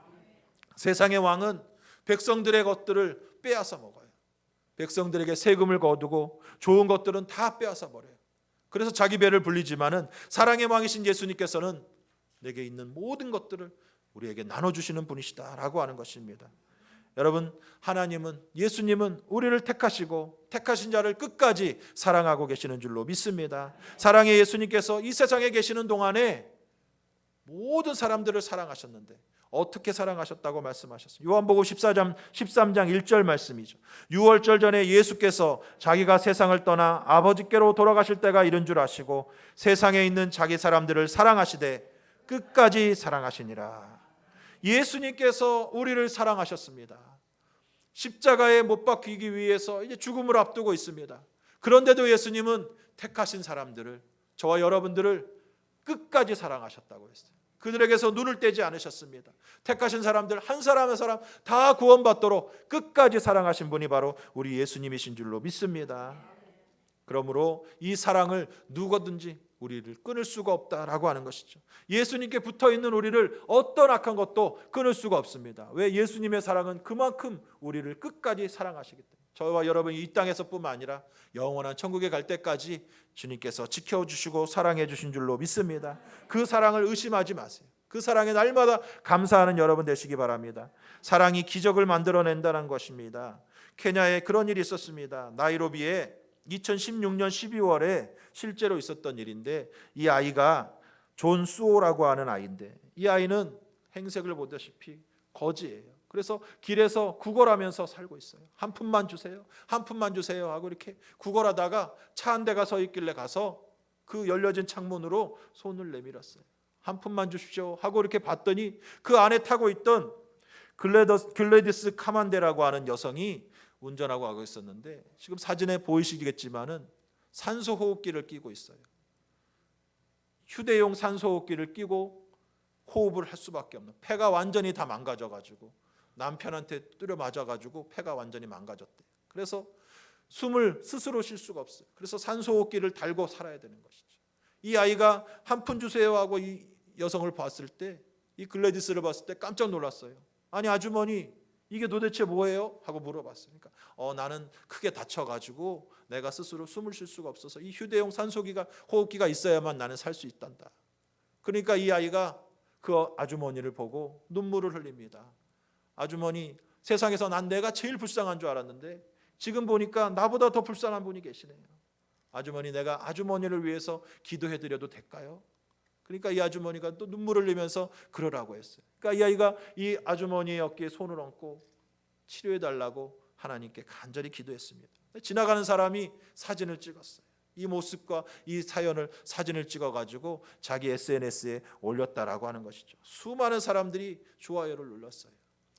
S3: 세상의 왕은 백성들의 것들을 빼앗아 먹어요. 백성들에게 세금을 거두고 좋은 것들은 다 빼앗아 버려요. 그래서 자기 배를 불리지만은 사랑의 왕이신 예수님께서는 내게 있는 모든 것들을 우리에게 나눠주시는 분이시다라고 하는 것입니다. 여러분, 하나님은, 예수님은 우리를 택하시고 택하신 자를 끝까지 사랑하고 계시는 줄로 믿습니다. 사랑의 예수님께서 이 세상에 계시는 동안에 모든 사람들을 사랑하셨는데 어떻게 사랑하셨다고 말씀하셨어요? 요한복음 13장 1절 말씀이죠. 유월절 전에 예수께서 자기가 세상을 떠나 아버지께로 돌아가실 때가 이른 줄 아시고 세상에 있는 자기 사람들을 사랑하시되 끝까지 사랑하시니라. 예수님께서 우리를 사랑하셨습니다. 십자가에 못 박히기 위해서 이제 죽음을 앞두고 있습니다. 그런데도 예수님은 택하신 사람들을, 저와 여러분들을 끝까지 사랑하셨다고 했어요. 그들에게서 눈을 떼지 않으셨습니다. 택하신 사람들 한 사람 한 사람 다 구원받도록 끝까지 사랑하신 분이 바로 우리 예수님이신 줄로 믿습니다. 그러므로 이 사랑을 누구든지 우리를 끊을 수가 없다라고 하는 것이죠. 예수님께 붙어있는 우리를 어떤 악한 것도 끊을 수가 없습니다. 왜? 예수님의 사랑은 그만큼 우리를 끝까지 사랑하시기 때문에. 저와 여러분이 이 땅에서뿐만 아니라 영원한 천국에 갈 때까지 주님께서 지켜주시고 사랑해 주신 줄로 믿습니다. 그 사랑을 의심하지 마세요. 그 사랑에 날마다 감사하는 여러분 되시기 바랍니다. 사랑이 기적을 만들어낸다는 것입니다. 케냐에 그런 일이 있었습니다. 나이로비에 2016년 12월에 실제로 있었던 일인데, 이 아이가 존 수오라고 하는 아이인데, 이 아이는 행색을 보다시피 거지예요. 그래서 길에서 구걸하면서 살고 있어요. 한 푼만 주세요, 한 푼만 주세요 하고 이렇게 구걸하다가 차 한 대가 서 있길래 가서 그 열려진 창문으로 손을 내밀었어요. 한 푼만 주십시오 하고 이렇게 봤더니 그 안에 타고 있던 글래디스 카만데라고 하는 여성이 운전하고 가고 있었는데, 지금 사진에 보이시겠지만은 산소 호흡기를 끼고 있어요. 휴대용 산소호흡기를 끼고 호흡을 할 수밖에 없는, 폐가 완전히 다 망가져가지고 남편한테 뚜려 맞아가지고 폐가 완전히 망가졌대. 그래서 숨을 스스로 쉴 수가 없어요. 그래서 산소호흡기를 달고 살아야 되는 것이죠. 이 아이가 한 푼 주세요 하고 이 여성을 봤을 때, 이 글래디스를 봤을 때 깜짝 놀랐어요. 아니 아주머니, 이게 도대체 뭐예요? 하고 물어봤어요. 그러니까 나는 크게 다쳐가지고 내가 스스로 숨을 쉴 수가 없어서 이 휴대용 산소기가, 호흡기가 있어야만 나는 살 수 있단다. 그러니까 이 아이가 그 아주머니를 보고 눈물을 흘립니다. 아주머니, 세상에서 난 내가 제일 불쌍한 줄 알았는데 지금 보니까 나보다 더 불쌍한 분이 계시네요. 아주머니, 내가 아주머니를 위해서 기도해드려도 될까요? 그러니까 이 아주머니가 또 눈물을 흘리면서 그러라고 했어요. 그러니까 이 아이가 이 아주머니의 어깨에 손을 얹고 치료해달라고 하나님께 간절히 기도했습니다. 지나가는 사람이 사진을 찍었어요. 이 모습과 이 사연을 사진을 찍어가지고 자기 SNS에 올렸다라고 하는 것이죠. 수많은 사람들이 좋아요를 눌렀어요.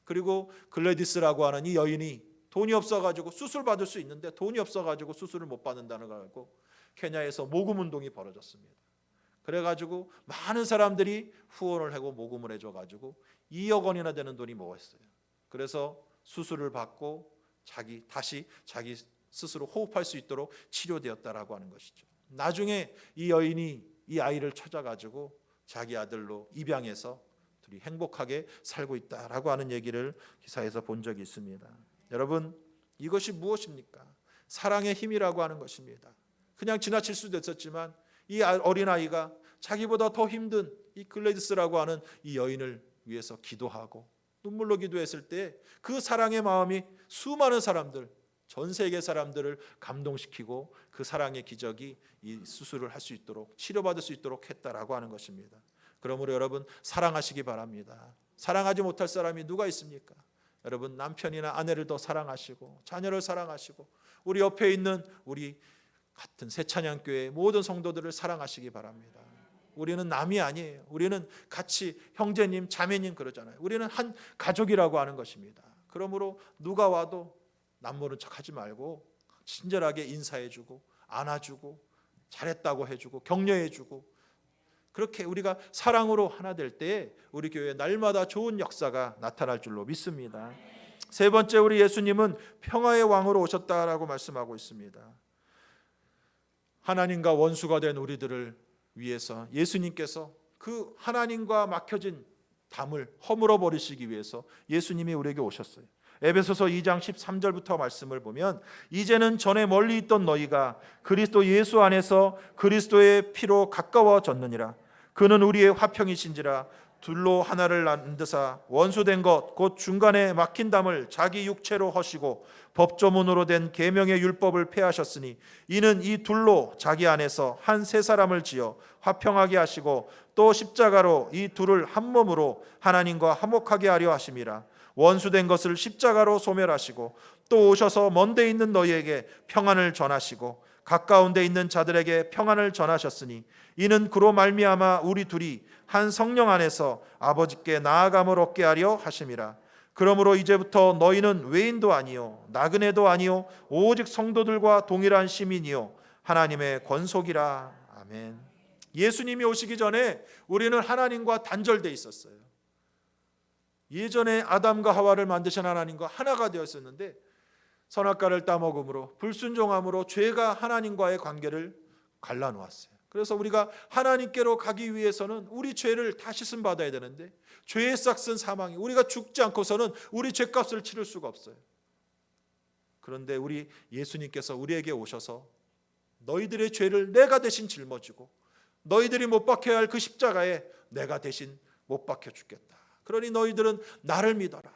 S3: 그리고 글래디스라고 하는 이 여인이 돈이 없어가지고 수술 받을 수 있는데 돈이 없어가지고 수술을 못 받는다는 걸 알고 케냐에서 모금 운동이 벌어졌습니다. 그래가지고 많은 사람들이 후원을 하고 모금을 해줘가지고 2억 원이나 되는 돈이 모였어요. 그래서 수술을 받고 다시 자기 스스로 호흡할 수 있도록 치료되었다라고 하는 것이죠. 나중에 이 여인이 이 아이를 찾아가지고 자기 아들로 입양해서 둘이 행복하게 살고 있다라고 하는 얘기를 기사에서 본 적이 있습니다. 여러분, 이것이 무엇입니까? 사랑의 힘이라고 하는 것입니다. 그냥 지나칠 수도 있었지만 이 어린아이가 자기보다 더 힘든 이 글래디스라고 하는 이 여인을 위해서 기도하고 눈물로 기도했을 때 그 사랑의 마음이 수많은 사람들, 전 세계 사람들을 감동시키고 그 사랑의 기적이 이 수술을 할 수 있도록, 치료받을 수 있도록 했다라고 하는 것입니다. 그러므로 여러분, 사랑하시기 바랍니다. 사랑하지 못할 사람이 누가 있습니까? 여러분, 남편이나 아내를 더 사랑하시고 자녀를 사랑하시고 우리 옆에 있는 우리 같은 새찬양교회 모든 성도들을 사랑하시기 바랍니다. 우리는 남이 아니에요. 우리는 같이 형제님, 자매님 그러잖아요. 우리는 한 가족이라고 하는 것입니다. 그러므로 누가 와도 남모른 척하지 말고 친절하게 인사해주고 안아주고 잘했다고 해주고 격려해주고, 그렇게 우리가 사랑으로 하나 될 때 우리 교회에 날마다 좋은 역사가 나타날 줄로 믿습니다. 세 번째, 우리 예수님은 평화의 왕으로 오셨다라고 말씀하고 있습니다. 하나님과 원수가 된 우리들을 위해서 예수님께서 그 하나님과 막혀진 담을 허물어 버리시기 위해서 예수님이 우리에게 오셨어요. 에베소서 2장 13절부터 말씀을 보면, 이제는 전에 멀리 있던 너희가 그리스도 예수 안에서 그리스도의 피로 가까워졌느니라. 그는 우리의 화평이신지라. 둘로 하나를 만드사 원수된 것 곧 중간에 막힌 담을 자기 육체로 허시고 법조문으로 된 계명의 율법을 폐하셨으니, 이는 이 둘로 자기 안에서 한 세 사람을 지어 화평하게 하시고 또 십자가로 이 둘을 한 몸으로 하나님과 화목하게 하려 하심이라. 원수된 것을 십자가로 소멸하시고 또 오셔서 먼데 있는 너희에게 평안을 전하시고 가까운 데 있는 자들에게 평안을 전하셨으니, 이는 그로 말미암아 우리 둘이 한 성령 안에서 아버지께 나아감을 얻게 하려 하심이라. 그러므로 이제부터 너희는 외인도 아니요 나그네도 아니요 오직 성도들과 동일한 시민이요 하나님의 권속이라. 아멘. 예수님이 오시기 전에 우리는 하나님과 단절돼 있었어요. 예전에 아담과 하와를 만드신 하나님과 하나가 되었었는데 선악과를 따먹음으로, 불순종함으로 죄가 하나님과의 관계를 갈라놓았어요. 그래서 우리가 하나님께로 가기 위해서는 우리 죄를 다 씻음 받아야 되는데, 죄의 싹슨 사망이, 우리가 죽지 않고서는 우리 죄값을 치를 수가 없어요. 그런데 우리 예수님께서 우리에게 오셔서 너희들의 죄를 내가 대신 짊어지고 너희들이 못 박혀야 할 그 십자가에 내가 대신 못 박혀 죽겠다. 그러니 너희들은 나를 믿어라.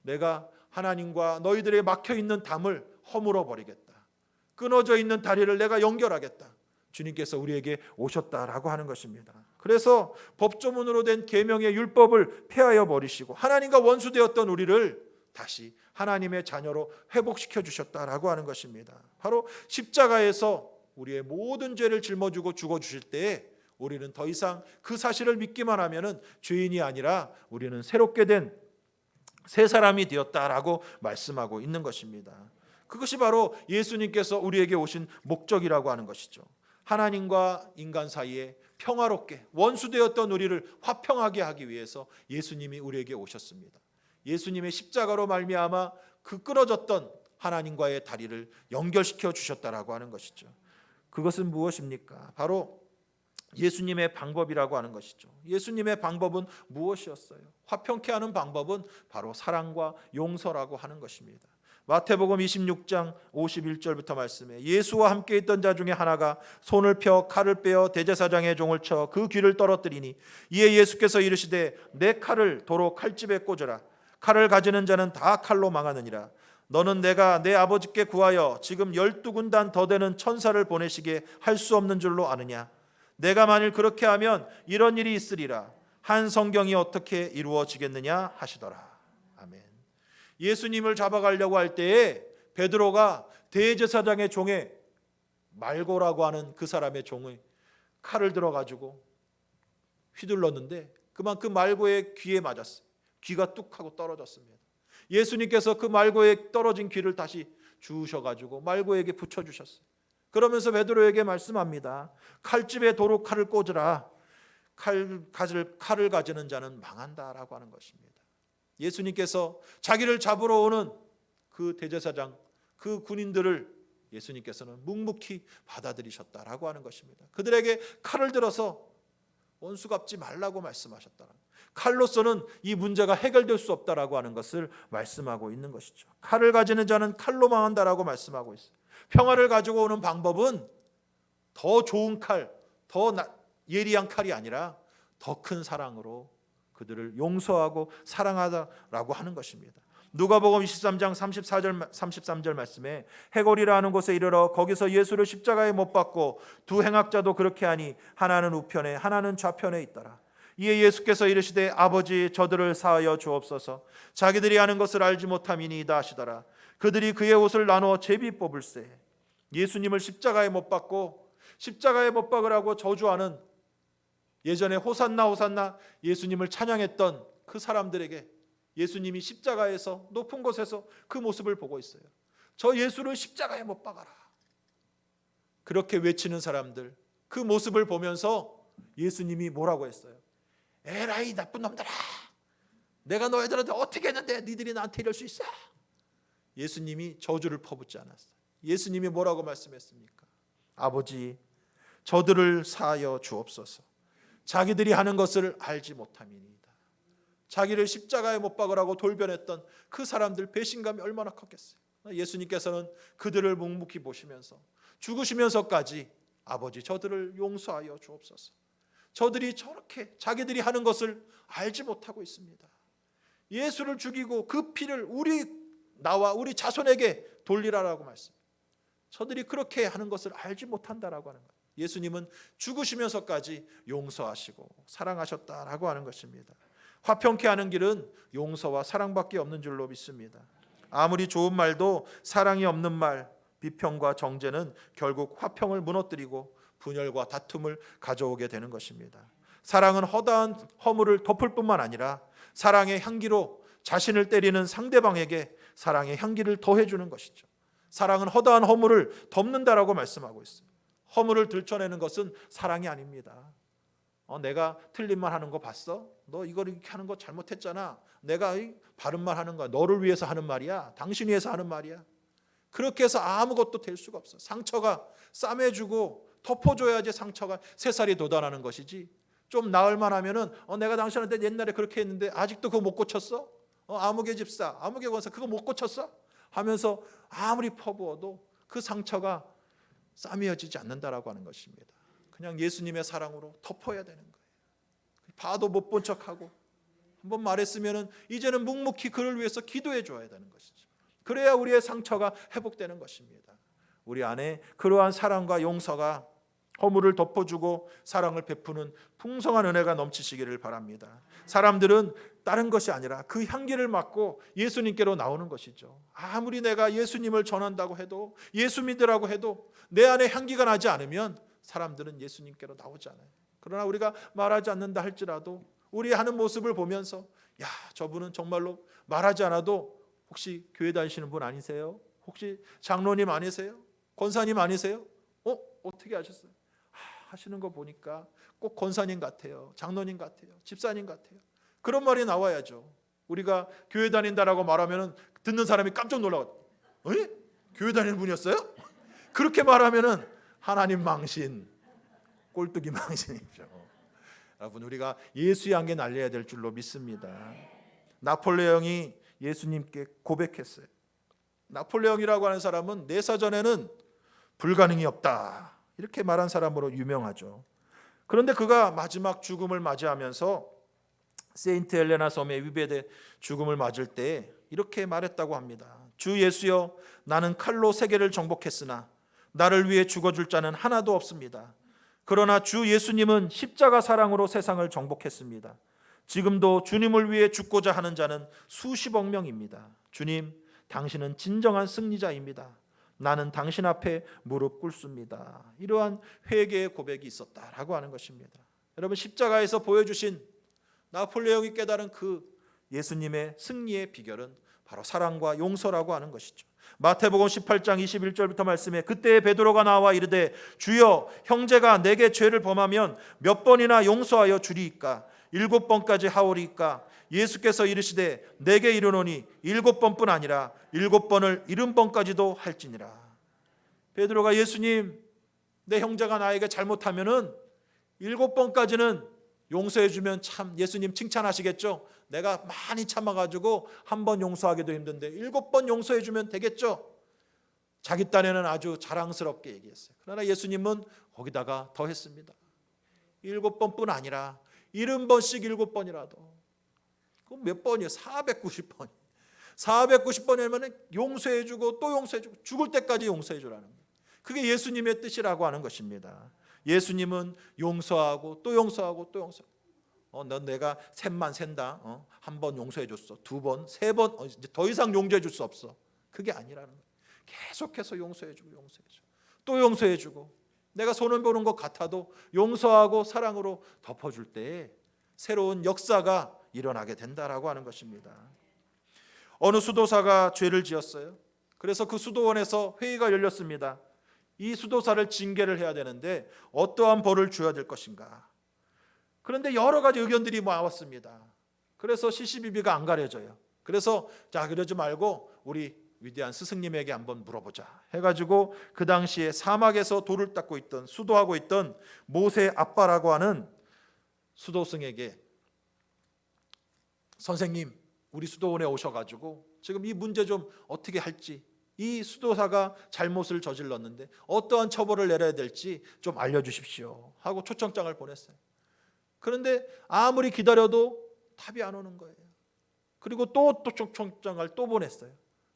S3: 내가 하나님과 너희들의 막혀있는 담을 허물어 버리겠다. 끊어져 있는 다리를 내가 연결하겠다. 주님께서 우리에게 오셨다라고 하는 것입니다. 그래서 법조문으로 된 계명의 율법을 폐하여 버리시고 하나님과 원수되었던 우리를 다시 하나님의 자녀로 회복시켜 주셨다라고 하는 것입니다. 바로 십자가에서 우리의 모든 죄를 짊어지고 죽어주실 때에 우리는 더 이상 그 사실을 믿기만 하면은 죄인이 아니라 우리는 새롭게 된 새 사람이 되었다라고 말씀하고 있는 것입니다. 그것이 바로 예수님께서 우리에게 오신 목적이라고 하는 것이죠. 하나님과 인간 사이에 평화롭게 원수되었던 우리를 화평하게 하기 위해서 예수님이 우리에게 오셨습니다. 예수님의 십자가로 말미암아 그 끊어졌던 하나님과의 다리를 연결시켜 주셨다라고 하는 것이죠. 그것은 무엇입니까? 바로 예수님의 방법이라고 하는 것이죠. 예수님의 방법은 무엇이었어요? 화평케 하는 방법은 바로 사랑과 용서라고 하는 것입니다. 마태복음 26장 51절부터 말씀에 예수와 함께 있던 자 중에 하나가 손을 펴 칼을 빼어 대제사장의 종을 쳐 그 귀를 떨어뜨리니 이에 예수께서 이르시되 내 칼을 도로 칼집에 꽂으라. 칼을 가지는 자는 다 칼로 망하느니라. 너는 내가 내 아버지께 구하여 지금 12군단 더 되는 천사를 보내시게 할 수 없는 줄로 아느냐. 내가 만일 그렇게 하면 이런 일이 있으리라. 한 성경이 어떻게 이루어지겠느냐 하시더라. 아멘. 예수님을 잡아가려고 할 때에 베드로가 대제사장의 종에 말고라고 하는 그 사람의 종의 칼을 들어가지고 휘둘렀는데 그만 그 말고의 귀에 맞았어요. 귀가 뚝 하고 떨어졌습니다. 예수님께서 그 말고에 떨어진 귀를 다시 주우셔가지고 말고에게 붙여주셨어요. 그러면서 베드로에게 말씀합니다. 칼집에 도로 칼을 꽂으라. 칼을 가지는 자는 망한다라고 하는 것입니다. 예수님께서 자기를 잡으러 오는 그 대제사장, 그 군인들을 예수님께서는 묵묵히 받아들이셨다라고 하는 것입니다. 그들에게 칼을 들어서 원수 갚지 말라고 말씀하셨다. 칼로서는 이 문제가 해결될 수 없다라고 하는 것을 말씀하고 있는 것이죠. 칼을 가지는 자는 칼로 망한다라고 말씀하고 있어요. 평화를 가지고 오는 방법은 더 좋은 칼, 더 예리한 칼이 아니라 더 큰 사랑으로 그들을 용서하고 사랑하다라고 하는 것입니다. 누가복음 23장 33절 말씀에 해골이라 하는 곳에 이르러 거기서 예수를 십자가에 못 박고 두 행악자도 그렇게 하니 하나는 우편에 하나는 좌편에 있더라. 이에 예수께서 이르시되 아버지 저들을 사하여 주옵소서. 자기들이 하는 것을 알지 못함이니이다 하시더라. 그들이 그의 옷을 나누어 제비 뽑을세. 예수님을 십자가에 못 박고 십자가에 못 박으라고 저주하는 예전에 호산나 호산나 예수님을 찬양했던 그 사람들에게 예수님이 십자가에서 높은 곳에서 그 모습을 보고 있어요. 저 예수를 십자가에 못 박아라. 그렇게 외치는 사람들 그 모습을 보면서 예수님이 뭐라고 했어요? 에라이 나쁜 놈들아, 내가 너희들한테 어떻게 했는데 니들이 나한테 이럴 수 있어? 예수님이 저주를 퍼붓지 않았어요. 예수님이 뭐라고 말씀했습니까? 아버지 저들을 사하여 주옵소서. 자기들이 하는 것을 알지 못함이니이다. 자기를 십자가에 못 박으라고 돌변했던 그 사람들 배신감이 얼마나 컸겠어요. 예수님께서는 그들을 묵묵히 보시면서 죽으시면서까지 아버지 저들을 용서하여 주옵소서. 저들이 저렇게 자기들이 하는 것을 알지 못하고 있습니다. 예수를 죽이고 그 피를 나와 우리 자손에게 돌리라라고 말씀. 저들이 그렇게 하는 것을 알지 못한다라고 하는 거예요. 예수님은 죽으시면서까지 용서하시고 사랑하셨다라고 하는 것입니다. 화평케 하는 길은 용서와 사랑밖에 없는 줄로 믿습니다. 아무리 좋은 말도 사랑이 없는 말, 비평과 정죄는 결국 화평을 무너뜨리고 분열과 다툼을 가져오게 되는 것입니다. 사랑은 허다한 허물을 덮을 뿐만 아니라 사랑의 향기로 자신을 때리는 상대방에게 사랑의 향기를 더해주는 것이죠. 사랑은 허다한 허물을 덮는다라고 말씀하고 있어요. 허물을 들춰내는 것은 사랑이 아닙니다. 내가 틀린 말 하는 거 봤어? 너 이거 이렇게 하는 거 잘못했잖아. 내가 바른 말 하는 거야. 너를 위해서 하는 말이야. 당신 위해서 하는 말이야. 그렇게 해서 아무것도 될 수가 없어. 상처가 싸매주고 덮어줘야지 상처가 새살이 돋아나는 것이지. 좀 나을 만하면은 내가 당신한테 옛날에 그렇게 했는데 아직도 그거 못 고쳤어? 아무개 집사, 아무개 권사 그거 못 고쳤어? 하면서 아무리 퍼부어도 그 상처가 싸매어지지 않는다라고 하는 것입니다. 그냥 예수님의 사랑으로 덮어야 되는 거예요. 봐도 못 본 척하고 한번 말했으면은 이제는 묵묵히 그를 위해서 기도해 줘야 되는 것이죠. 그래야 우리의 상처가 회복되는 것입니다. 우리 안에 그러한 사랑과 용서가 허물을 덮어주고 사랑을 베푸는 풍성한 은혜가 넘치시기를 바랍니다. 사람들은 다른 것이 아니라 그 향기를 맡고 예수님께로 나오는 것이죠. 아무리 내가 예수님을 전한다고 해도 예수 믿으라고 해도 내 안에 향기가 나지 않으면 사람들은 예수님께로 나오지 않아요. 그러나 우리가 말하지 않는다 할지라도 우리 하는 모습을 보면서 야, 저분은 정말로 말하지 않아도 혹시 교회 다니시는 분 아니세요? 혹시 장로님 아니세요? 권사님 아니세요? 어떻게 아셨어요? 하시는 거 보니까 꼭 권사님 같아요. 장로님 같아요. 집사님 같아요. 그런 말이 나와야죠. 우리가 교회 다닌다라고 말하면 듣는 사람이 깜짝 놀라거든요. 에? 교회 다니는 분이었어요? 그렇게 말하면 하나님 망신, 꼴뚜기 망신이죠. 여러분, 우리가 예수의 안개 날려야 될 줄로 믿습니다. 나폴레옹이 예수님께 고백했어요. 나폴레옹이라고 하는 사람은 내사전에는 불가능이 없다, 이렇게 말한 사람으로 유명하죠. 그런데 그가 마지막 죽음을 맞이하면서 세인트 헬레나 섬의 위배돼 죽음을 맞을 때 이렇게 말했다고 합니다. 주 예수여, 나는 칼로 세계를 정복했으나 나를 위해 죽어줄 자는 하나도 없습니다. 그러나 주 예수님은 십자가 사랑으로 세상을 정복했습니다. 지금도 주님을 위해 죽고자 하는 자는 수십억 명입니다. 주님, 당신은 진정한 승리자입니다. 나는 당신 앞에 무릎 꿇습니다. 이러한 회개의 고백이 있었다라고 하는 것입니다. 여러분, 십자가에서 보여주신 나폴레옹이 깨달은 그 예수님의 승리의 비결은 바로 사랑과 용서라고 하는 것이죠. 마태복음 18장 21절부터 말씀에 그때 베드로가 나와 이르되 주여, 형제가 내게 죄를 범하면 몇 번이나 용서하여 주리이까? 7번까지 하오리이까? 예수께서 이르시되 내게 이르노니 7번뿐 아니라 7번을 70번까지도 할지니라. 베드로가 예수님, 내 형제가 나에게 잘못하면은 7번까지는 용서해 주면 참 예수님 칭찬하시겠죠? 내가 많이 참아가지고 한 번 용서하기도 힘든데 7번 용서해 주면 되겠죠? 자기 딴에는 아주 자랑스럽게 얘기했어요. 그러나 예수님은 거기다가 더 했습니다. 7번뿐 아니라 70번씩 7번이라도. 그럼 몇 번이에요? 490번. 490번이면 용서해 주고 또 용서해 주고 죽을 때까지 용서해 주라는 거예요. 그게 예수님의 뜻이라고 하는 것입니다. 예수님은 용서하고 또 용서하고 또 용서하고. 넌 내가 셋만 샌다. 한 번 용서해 줬어. 두 번, 세 번, 이제 더 이상 용서해 줄 수 없어. 그게 아니라는 거예요. 계속해서 용서해 주고 용서해 주고 또 용서해 주고, 내가 손을 보는 것 같아도 용서하고 사랑으로 덮어줄 때 새로운 역사가 일어나게 된다라고 하는 것입니다. 어느 수도사가 죄를 지었어요. 그래서 그 수도원에서 회의가 열렸습니다. 이 수도사를 징계를 해야 되는데 어떠한 벌을 줘야 될 것인가. 그런데 여러 가지 의견들이 나왔습니다. 그래서 시시비비가 안 가려져요. 그래서 자, 그러지 말고 우리 위대한 스승님에게 한번 물어보자 해가지고 그 당시에 사막에서 돌을 닦고 있던, 수도하고 있던 모세 아빠라고 하는 수도승에게, 선생님, 우리 수도원에 오셔가지고 지금 이 문제 좀 어떻게 할지, 이 수도사가 잘못을 저질렀는데 어떠한 처벌을 내려야 될지 좀 알려주십시오 하고 초청장을 보냈어요. 그런데 아무리 기다려도 답이 안 오는 거예요. 그리고 또 초청장을 또 보냈어요.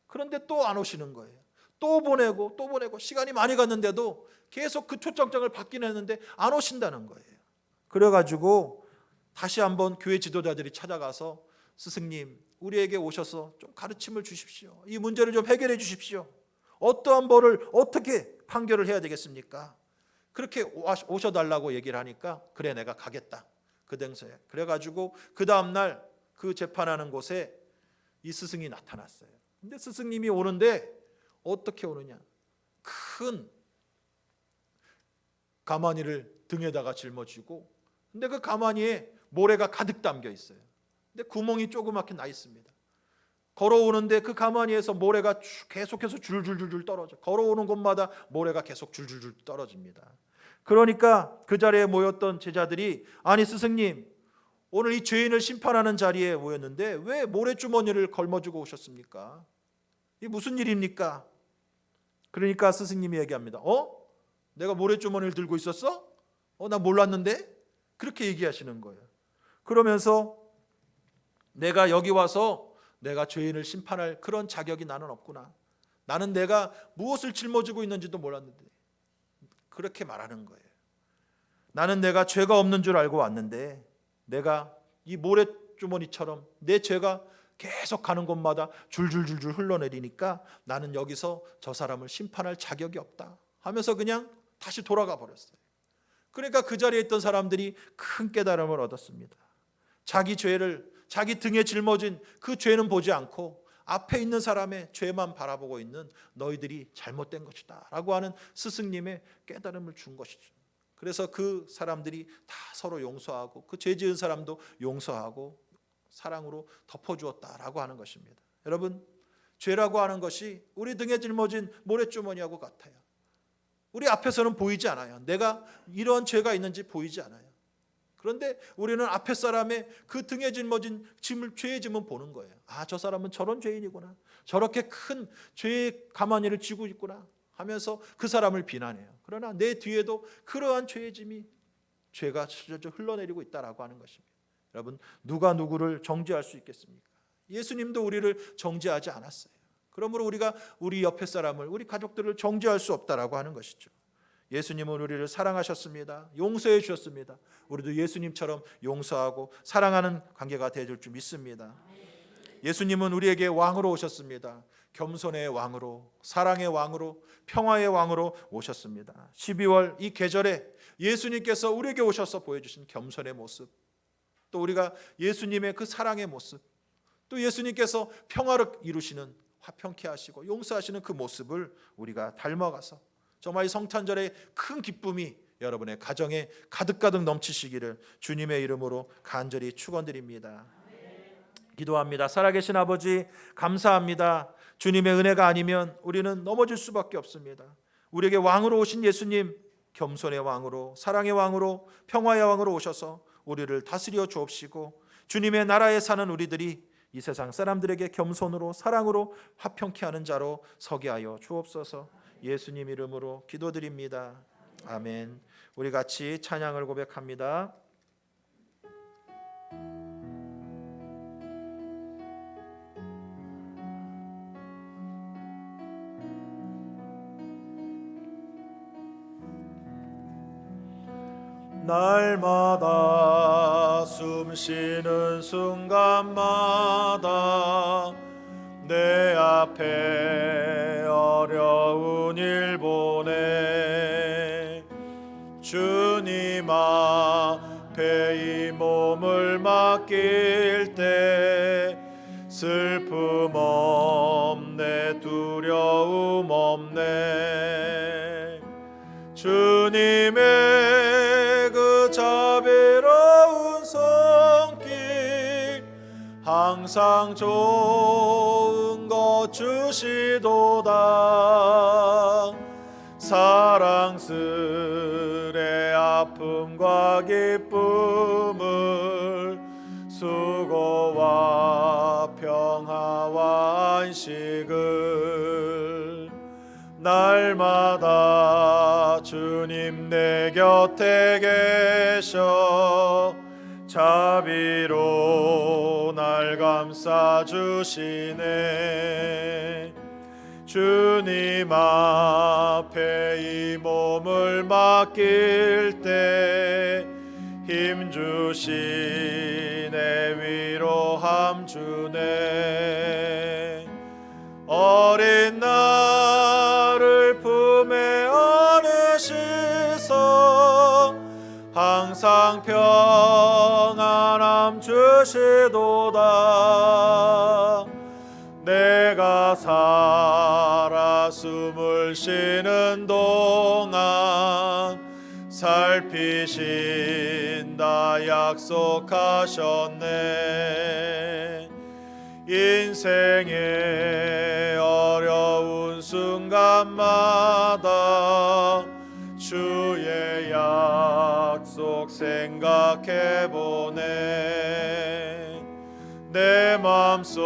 S3: 그런데 또 안 오시는 거예요. 또 보내고 또 보내고 시간이 많이 갔는데도 계속 그 초청장을 받긴 했는데 안 오신다는 거예요. 그래가지고 다시 한번 교회 지도자들이 찾아가서 스승님, 우리에게 오셔서 좀 가르침을 주십시오. 이 문제를 좀 해결해 주십시오. 어떠한 벌을 어떻게 판결을 해야 되겠습니까? 그렇게 오셔달라고 얘기를 하니까 그래, 내가 가겠다. 그 당시에 그래가지고 그 다음날 그 재판하는 곳에 이 스승이 나타났어요. 근데 스승님이 오는데 어떻게 오느냐? 큰 가마니를 등에다가 짊어지고, 근데 그 가마니에 모래가 가득 담겨 있어요. 근데 구멍이 조그맣게 나 있습니다. 걸어오는데 그 가마니에서 모래가 계속해서 줄줄줄줄 떨어져. 걸어오는 곳마다 모래가 계속 줄줄줄 떨어집니다. 그러니까 그 자리에 모였던 제자들이, 아니 스승님, 오늘 이 죄인을 심판하는 자리에 모였는데 왜 모래주머니를 걸머쥐고 오셨습니까? 이게 무슨 일입니까? 그러니까 스승님이 얘기합니다. 내가 모래주머니를 들고 있었어? 나 몰랐는데? 그렇게 얘기하시는 거예요. 그러면서 내가 여기 와서 내가 죄인을 심판할 그런 자격이 나는 없구나. 나는 내가 무엇을 짊어지고 있는지도 몰랐는데. 그렇게 말하는 거예요. 나는 내가 죄가 없는 줄 알고 왔는데 내가 이 모래주머니처럼 내 죄가 계속 가는 곳마다 줄줄줄줄 흘러내리니까 나는 여기서 저 사람을 심판할 자격이 없다 하면서 그냥 다시 돌아가 버렸어요. 그러니까 그 자리에 있던 사람들이 큰 깨달음을 얻었습니다. 자기 죄를, 자기 등에 짊어진 그 죄는 보지 않고 앞에 있는 사람의 죄만 바라보고 있는 너희들이 잘못된 것이다 라고 하는 스승님의 깨달음을 준 것이죠. 그래서 그 사람들이 다 서로 용서하고 그 죄 지은 사람도 용서하고 사랑으로 덮어주었다라고 하는 것입니다. 여러분, 죄라고 하는 것이 우리 등에 짊어진 모래주머니하고 같아요. 우리 앞에서는 보이지 않아요. 내가 이런 죄가 있는지 보이지 않아요. 그런데 우리는 앞에 사람의 그 등에 짊어진 죄의 짐은 보는 거예요. 아, 저 사람은 저런 죄인이구나. 저렇게 큰 죄의 가마니를 쥐고 있구나 하면서 그 사람을 비난해요. 그러나 내 뒤에도 그러한 죄의 짐이 죄가 슬슬 흘러내리고 있다라고 하는 것입니다. 여러분, 누가 누구를 정죄할 수 있겠습니까? 예수님도 우리를 정죄하지 않았어요. 그러므로 우리가 우리 옆에 사람을, 우리 가족들을 정죄할 수 없다라고 하는 것이죠. 예수님은 우리를 사랑하셨습니다. 용서해 주셨습니다. 우리도 예수님처럼 용서하고 사랑하는 관계가 되어줄 줄 믿습니다. 예수님은 우리에게 왕으로 오셨습니다. 겸손의 왕으로, 사랑의 왕으로, 평화의 왕으로 오셨습니다. 12월 이 계절에 예수님께서 우리에게 오셔서 보여주신 겸손의 모습, 또 우리가 예수님의 그 사랑의 모습, 또 예수님께서 평화를 이루시는, 화평케 하시고 용서하시는 그 모습을 우리가 닮아가서 정말 이 성탄절의 큰 기쁨이 여러분의 가정에 가득가득 넘치시기를 주님의 이름으로 간절히 축원드립니다. 기도합니다. 살아계신 아버지, 감사합니다. 주님의 은혜가 아니면 우리는 넘어질 수밖에 없습니다. 우리에게 왕으로 오신 예수님, 겸손의 왕으로, 사랑의 왕으로, 평화의 왕으로 오셔서 우리를 다스려 주옵시고 주님의 나라에 사는 우리들이 이 세상 사람들에게 겸손으로, 사랑으로 화평케 하는 자로 서게 하여 주옵소서. 예수님 이름으로 기도드립니다. 아멘. 우리 같이 찬양을 고백합니다. 날마다 숨쉬는 순간마다 내 앞에 어려운 일 보내 주님 앞에 이 몸을 맡길 때 슬픔 없네, 두려움 없네. 주님의 그 자비로운 손길 항상 좋은 것 주시도다. 사랑스레 아픔과 기쁨을, 수고와 평화와 안식을 날마다 주님 내 곁에 계셔 자비로 날 감싸주시네. 주님 앞에 이 몸을 맡길 때 힘주시네, 위로함 주네. 어린 나를 품에 안으시소 항상 평안함 주시도다. 내가 살아 숨을 쉬는 동안 살피신다 약속하셨네. 인생의 어려운 순간마다 주의 약속 생각해보네. 내 맘속에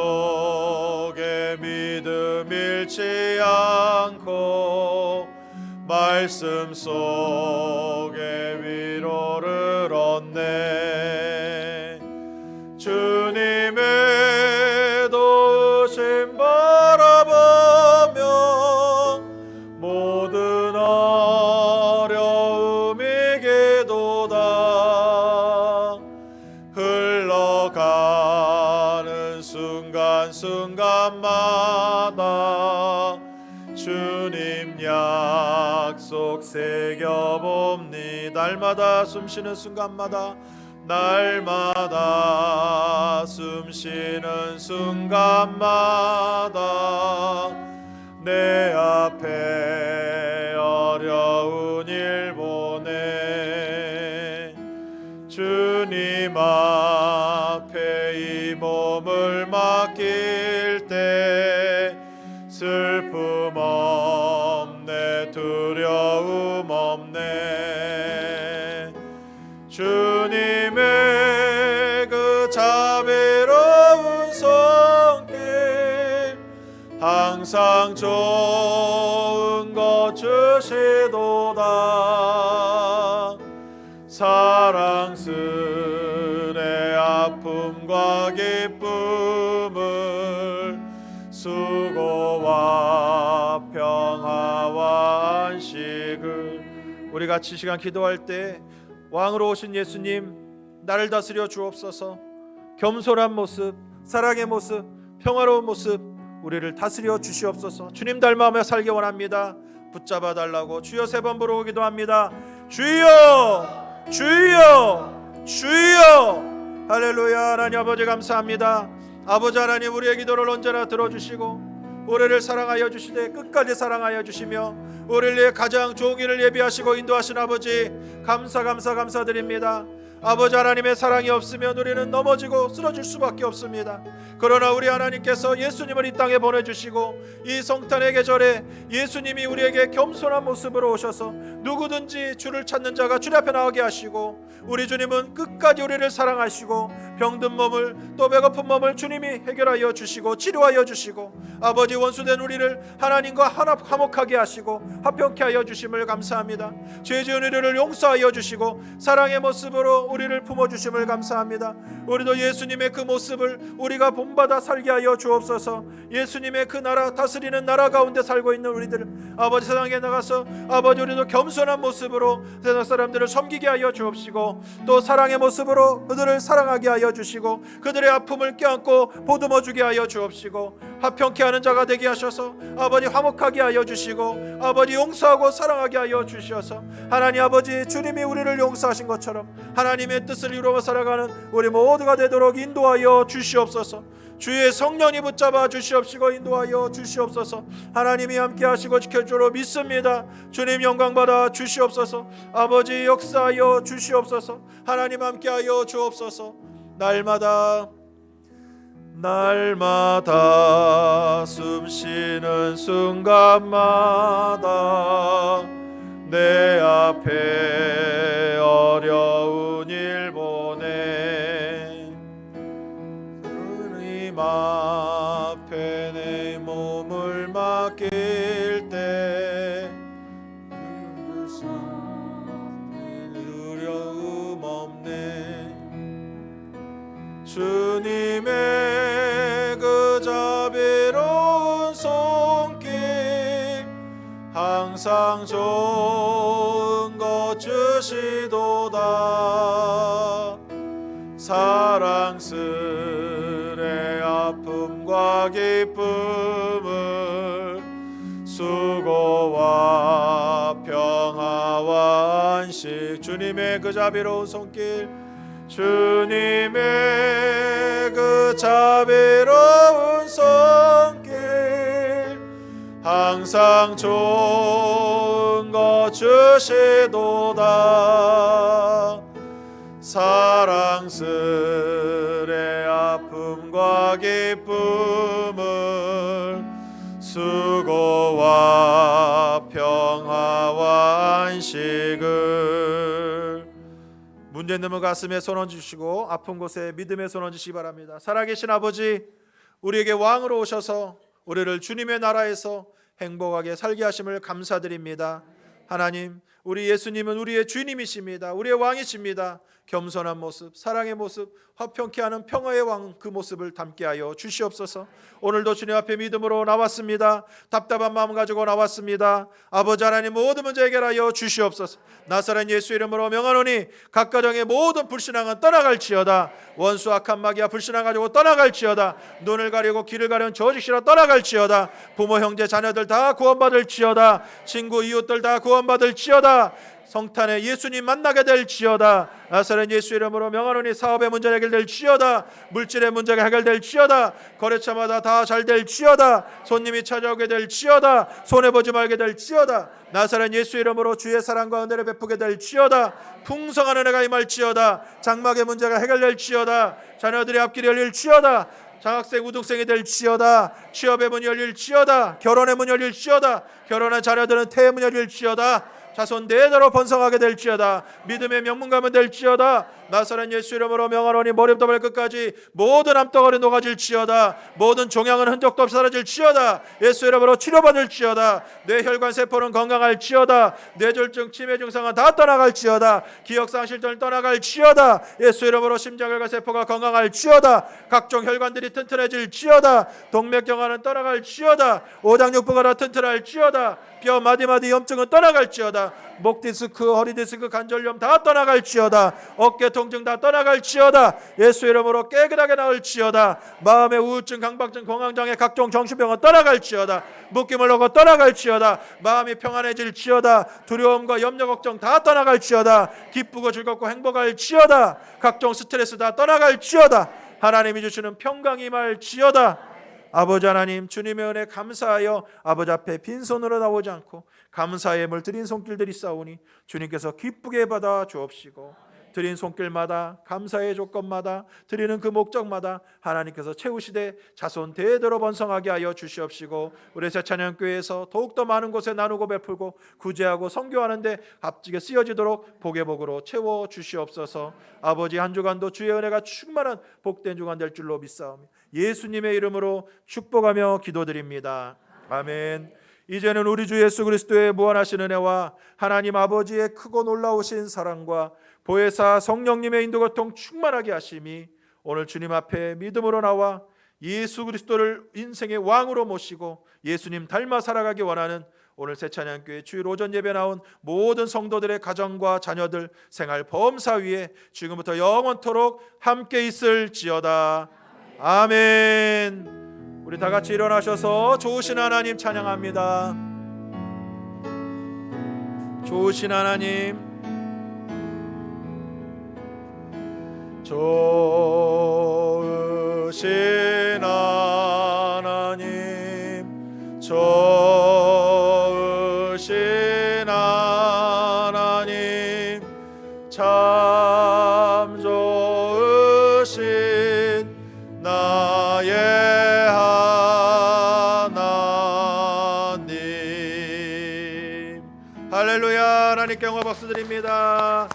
S3: 믿음 잃지 않고 말씀 속에 위로를 얻네. 주님의 도우심 바라보며 모든 어려움 이기도다. 흘러가는 순간순간마다 주님 약속 새겨봅니다. 날마다 숨쉬는 순간마다, 날마다 숨쉬는 순간마다 내 앞에 어려운 일 보내 이 몸을 맡길 때 슬픔 없네 두려움 없네 주님의 그 자비로운 손길 항상 좋은 것 주시도다 사랑스레 아픔과 기쁨을 수고와 평화와 안식을 우리 같이 시간 기도할 때 왕으로 오신 예수님 나를 다스려 주옵소서 겸손한 모습 사랑의 모습 평화로운 모습 우리를 다스려 주시옵소서 주님 닮아며 살기 원합니다 붙잡아 달라고 주여 3번 부르고 기도합니다 주여 주여 주여 할렐루야 하나님 아버지 감사합니다 아버지 하나님 우리의 기도를 언제나 들어주시고 우리를 사랑하여 주시되 끝까지 사랑하여 주시며 우리를 위해 가장 좋은 길을 예비하시고 인도하신 아버지 감사드립니다 아버지 하나님의 사랑이 없으면 우리는 넘어지고 쓰러질 수밖에 없습니다 그러나 우리 하나님께서 예수님을 이 땅에 보내주시고 이 성탄의 계절에 예수님이 우리에게 겸손한 모습으로 오셔서 누구든지 주를 찾는 자가 주님 앞에 나오게 하시고 우리 주님은 끝까지 우리를 사랑하시고 병든 몸을 또 배고픈 몸을 주님이 해결하여 주시고 치료하여 주시고 아버지 원수된 우리를 하나님과 화목하게 하시고 화평케 하여 주심을 감사합니다 죄 지은 우리를 용서하여 주시고 사랑의 모습으로 우리를 품어주심을 감사합니다 우리도 예수님의 그 모습을 우리가 본받아 살게 하여 주옵소서 예수님의 그 나라 다스리는 나라 가운데 살고 있는 우리들 아버지 세상에 나가서 아버지 우리도 겸손한 모습으로 세상 사람들을 섬기게 하여 주옵시고 또 사랑의 모습으로 그들을 사랑하게 하여 주시고 그들의 아픔을 껴안고 보듬어 주게 하여 주옵시고 화평케 하는 자가 되게 하셔서 아버지 화목하게 하여 주시고 아버지 용서하고 사랑하게 하여 주셔서 하나님 아버지 주님이 우리를 용서하신 것처럼 하나님의 뜻을 이루어 살아가는 우리 모두가 되도록 인도하여 주시옵소서 주의 성령이 붙잡아 주시옵시고 인도하여 주시옵소서 하나님이 함께 하시고 지켜주로 믿습니다 주님 영광받아 주시옵소서 아버지 역사하여 주시옵소서 하나님 함께하여 주옵소서 날마다 숨쉬는 순간마다 내 앞에 어려운 일 보내 주님 앞에 내 몸을 맡길 때 두려움 없네 주님의 그 자비로운 손길 항상 좋은 것 주시도다 사랑스레 아픔과 기쁨을 수고와 평화와 안식 주님의 그 자비로운 손길 주님의 그 자비로운 손길 항상 좋은 것 주시도다 사랑스레 아픔과 기쁨을 수고와 평화와 안식을 문제 있는 가슴에 손 얹으시고 아픈 곳에 믿음의 손 얹으시기 바랍니다. 살아계신 아버지 우리에게 왕으로 오셔서 우리를 주님의 나라에서 행복하게 살게 하심을 감사드립니다. 하나님 우리 예수님은 우리의 주님이십니다. 우리의 왕이십니다. 겸손한 모습, 사랑의 모습, 화평케 하는 평화의 왕 그 모습을 담게 하여 주시옵소서. 오늘도 주님 앞에 믿음으로 나왔습니다. 답답한 마음 가지고 나왔습니다. 아버지 하나님 모든 문제 해결하여 주시옵소서. 나사렛 예수 이름으로 명하노니 각 가정의 모든 불신앙은 떠나갈지어다. 원수 악한 마귀와 불신앙 가지고 떠나갈지어다. 눈을 가리고 귀를 가려는 저주시라 떠나갈지어다. 부모 형제 자녀들 다 구원받을지어다. 친구 이웃들 다 구원받을지어다. 될지어다. 성탄에 예수님 만나게 될지어다. 나사렛 예수 이름으로 명하노니 사업의 문제 해결될지어다. 물질의 문제가 해결될지어다. 거래처마다 다 잘 될지어다. 손님이 찾아오게 될지어다. 손해보지 말게 될지어다. 나사렛 예수 이름으로 주의 사랑과 은혜를 베푸게 될지어다. 풍성한 은혜가 임할지어다. 장막의 문제가 해결될지어다. 자녀들의 앞길이 열릴지어다. 장학생 우등생이 될지어다. 취업의 문이 열릴지어다. 결혼의 문이 열릴지어다. 결혼한 자녀들은 태의 문이 열릴지어다. 자손 대대로 번성하게 될지어다. 믿음의 명문가면 될지어다. 나사렛 예수 이름으로 명하노니 머리부터 발끝까지 모든 암덩어리 녹아질지어다. 모든 종양은 흔적도 없이 사라질지어다. 예수 이름으로 치료받을지어다. 뇌혈관 세포는 건강할지어다. 뇌졸중 치매 증상은 다 떠나갈지어다. 기억상실증을 떠나갈지어다. 예수 이름으로 심장혈관 세포가 건강할지어다. 각종 혈관들이 튼튼해질지어다. 동맥경화는 떠나갈지어다. 오장육부가 다 튼튼할지어다. 뼈 마디마디 염증은 떠나갈지어다. 목 디스크, 허리 디스크, 관절염 다 떠나갈지어다. 어깨 통증 다 떠나갈지어다. 예수 이름으로 깨끗하게 나을지어다. 마음의 우울증, 강박증, 공황장애, 각종 정신병은 떠나갈지어다. 묶임을 놓고 떠나갈지어다. 마음이 평안해질지어다. 두려움과 염려 걱정 다 떠나갈지어다. 기쁘고 즐겁고 행복할지어다. 각종 스트레스 다 떠나갈지어다. 하나님이 주시는 평강이 임할지어다. 아버지 하나님, 주님의 은혜 감사하여 아버지 앞에 빈손으로 나오지 않고 감사의 예물 드린 손길들이 싸우니 주님께서 기쁘게 받아 주옵시고, 드린 손길마다 감사의 조건마다 드리는 그 목적마다 하나님께서 채우시되 자손 대대로 번성하게 하여 주시옵시고, 우리 새찬양교회에서 더욱더 많은 곳에 나누고 베풀고 구제하고 선교하는데 값지게 쓰여지도록 복의 복으로 채워 주시옵소서. 아버지, 한 주간도 주의 은혜가 충만한 복된 주간 될 줄로 믿사오며 예수님의 이름으로 축복하며 기도드립니다. 아멘. 이제는 우리 주 예수 그리스도의 무한하신 은혜와 하나님 아버지의 크고 놀라우신 사랑과 보혜사 성령님의 인도 교통 충만하게 하심이 오늘 주님 앞에 믿음으로 나와 예수 그리스도를 인생의 왕으로 모시고 예수님 닮아 살아가기 원하는 오늘 새찬양교회 주일 오전 예배 나온 모든 성도들의 가정과 자녀들 생활 범사 위에 지금부터 영원토록 함께 있을지어다. 아멘. 우리 다 같이 일어나셔서 좋으신 하나님 찬양합니다. 좋으신 하나님, 좋으신 하나님, 좋으신 하나님, 참 좋으신 나의 하나님. 할렐루야. 하나님께 영광 박수 드립니다.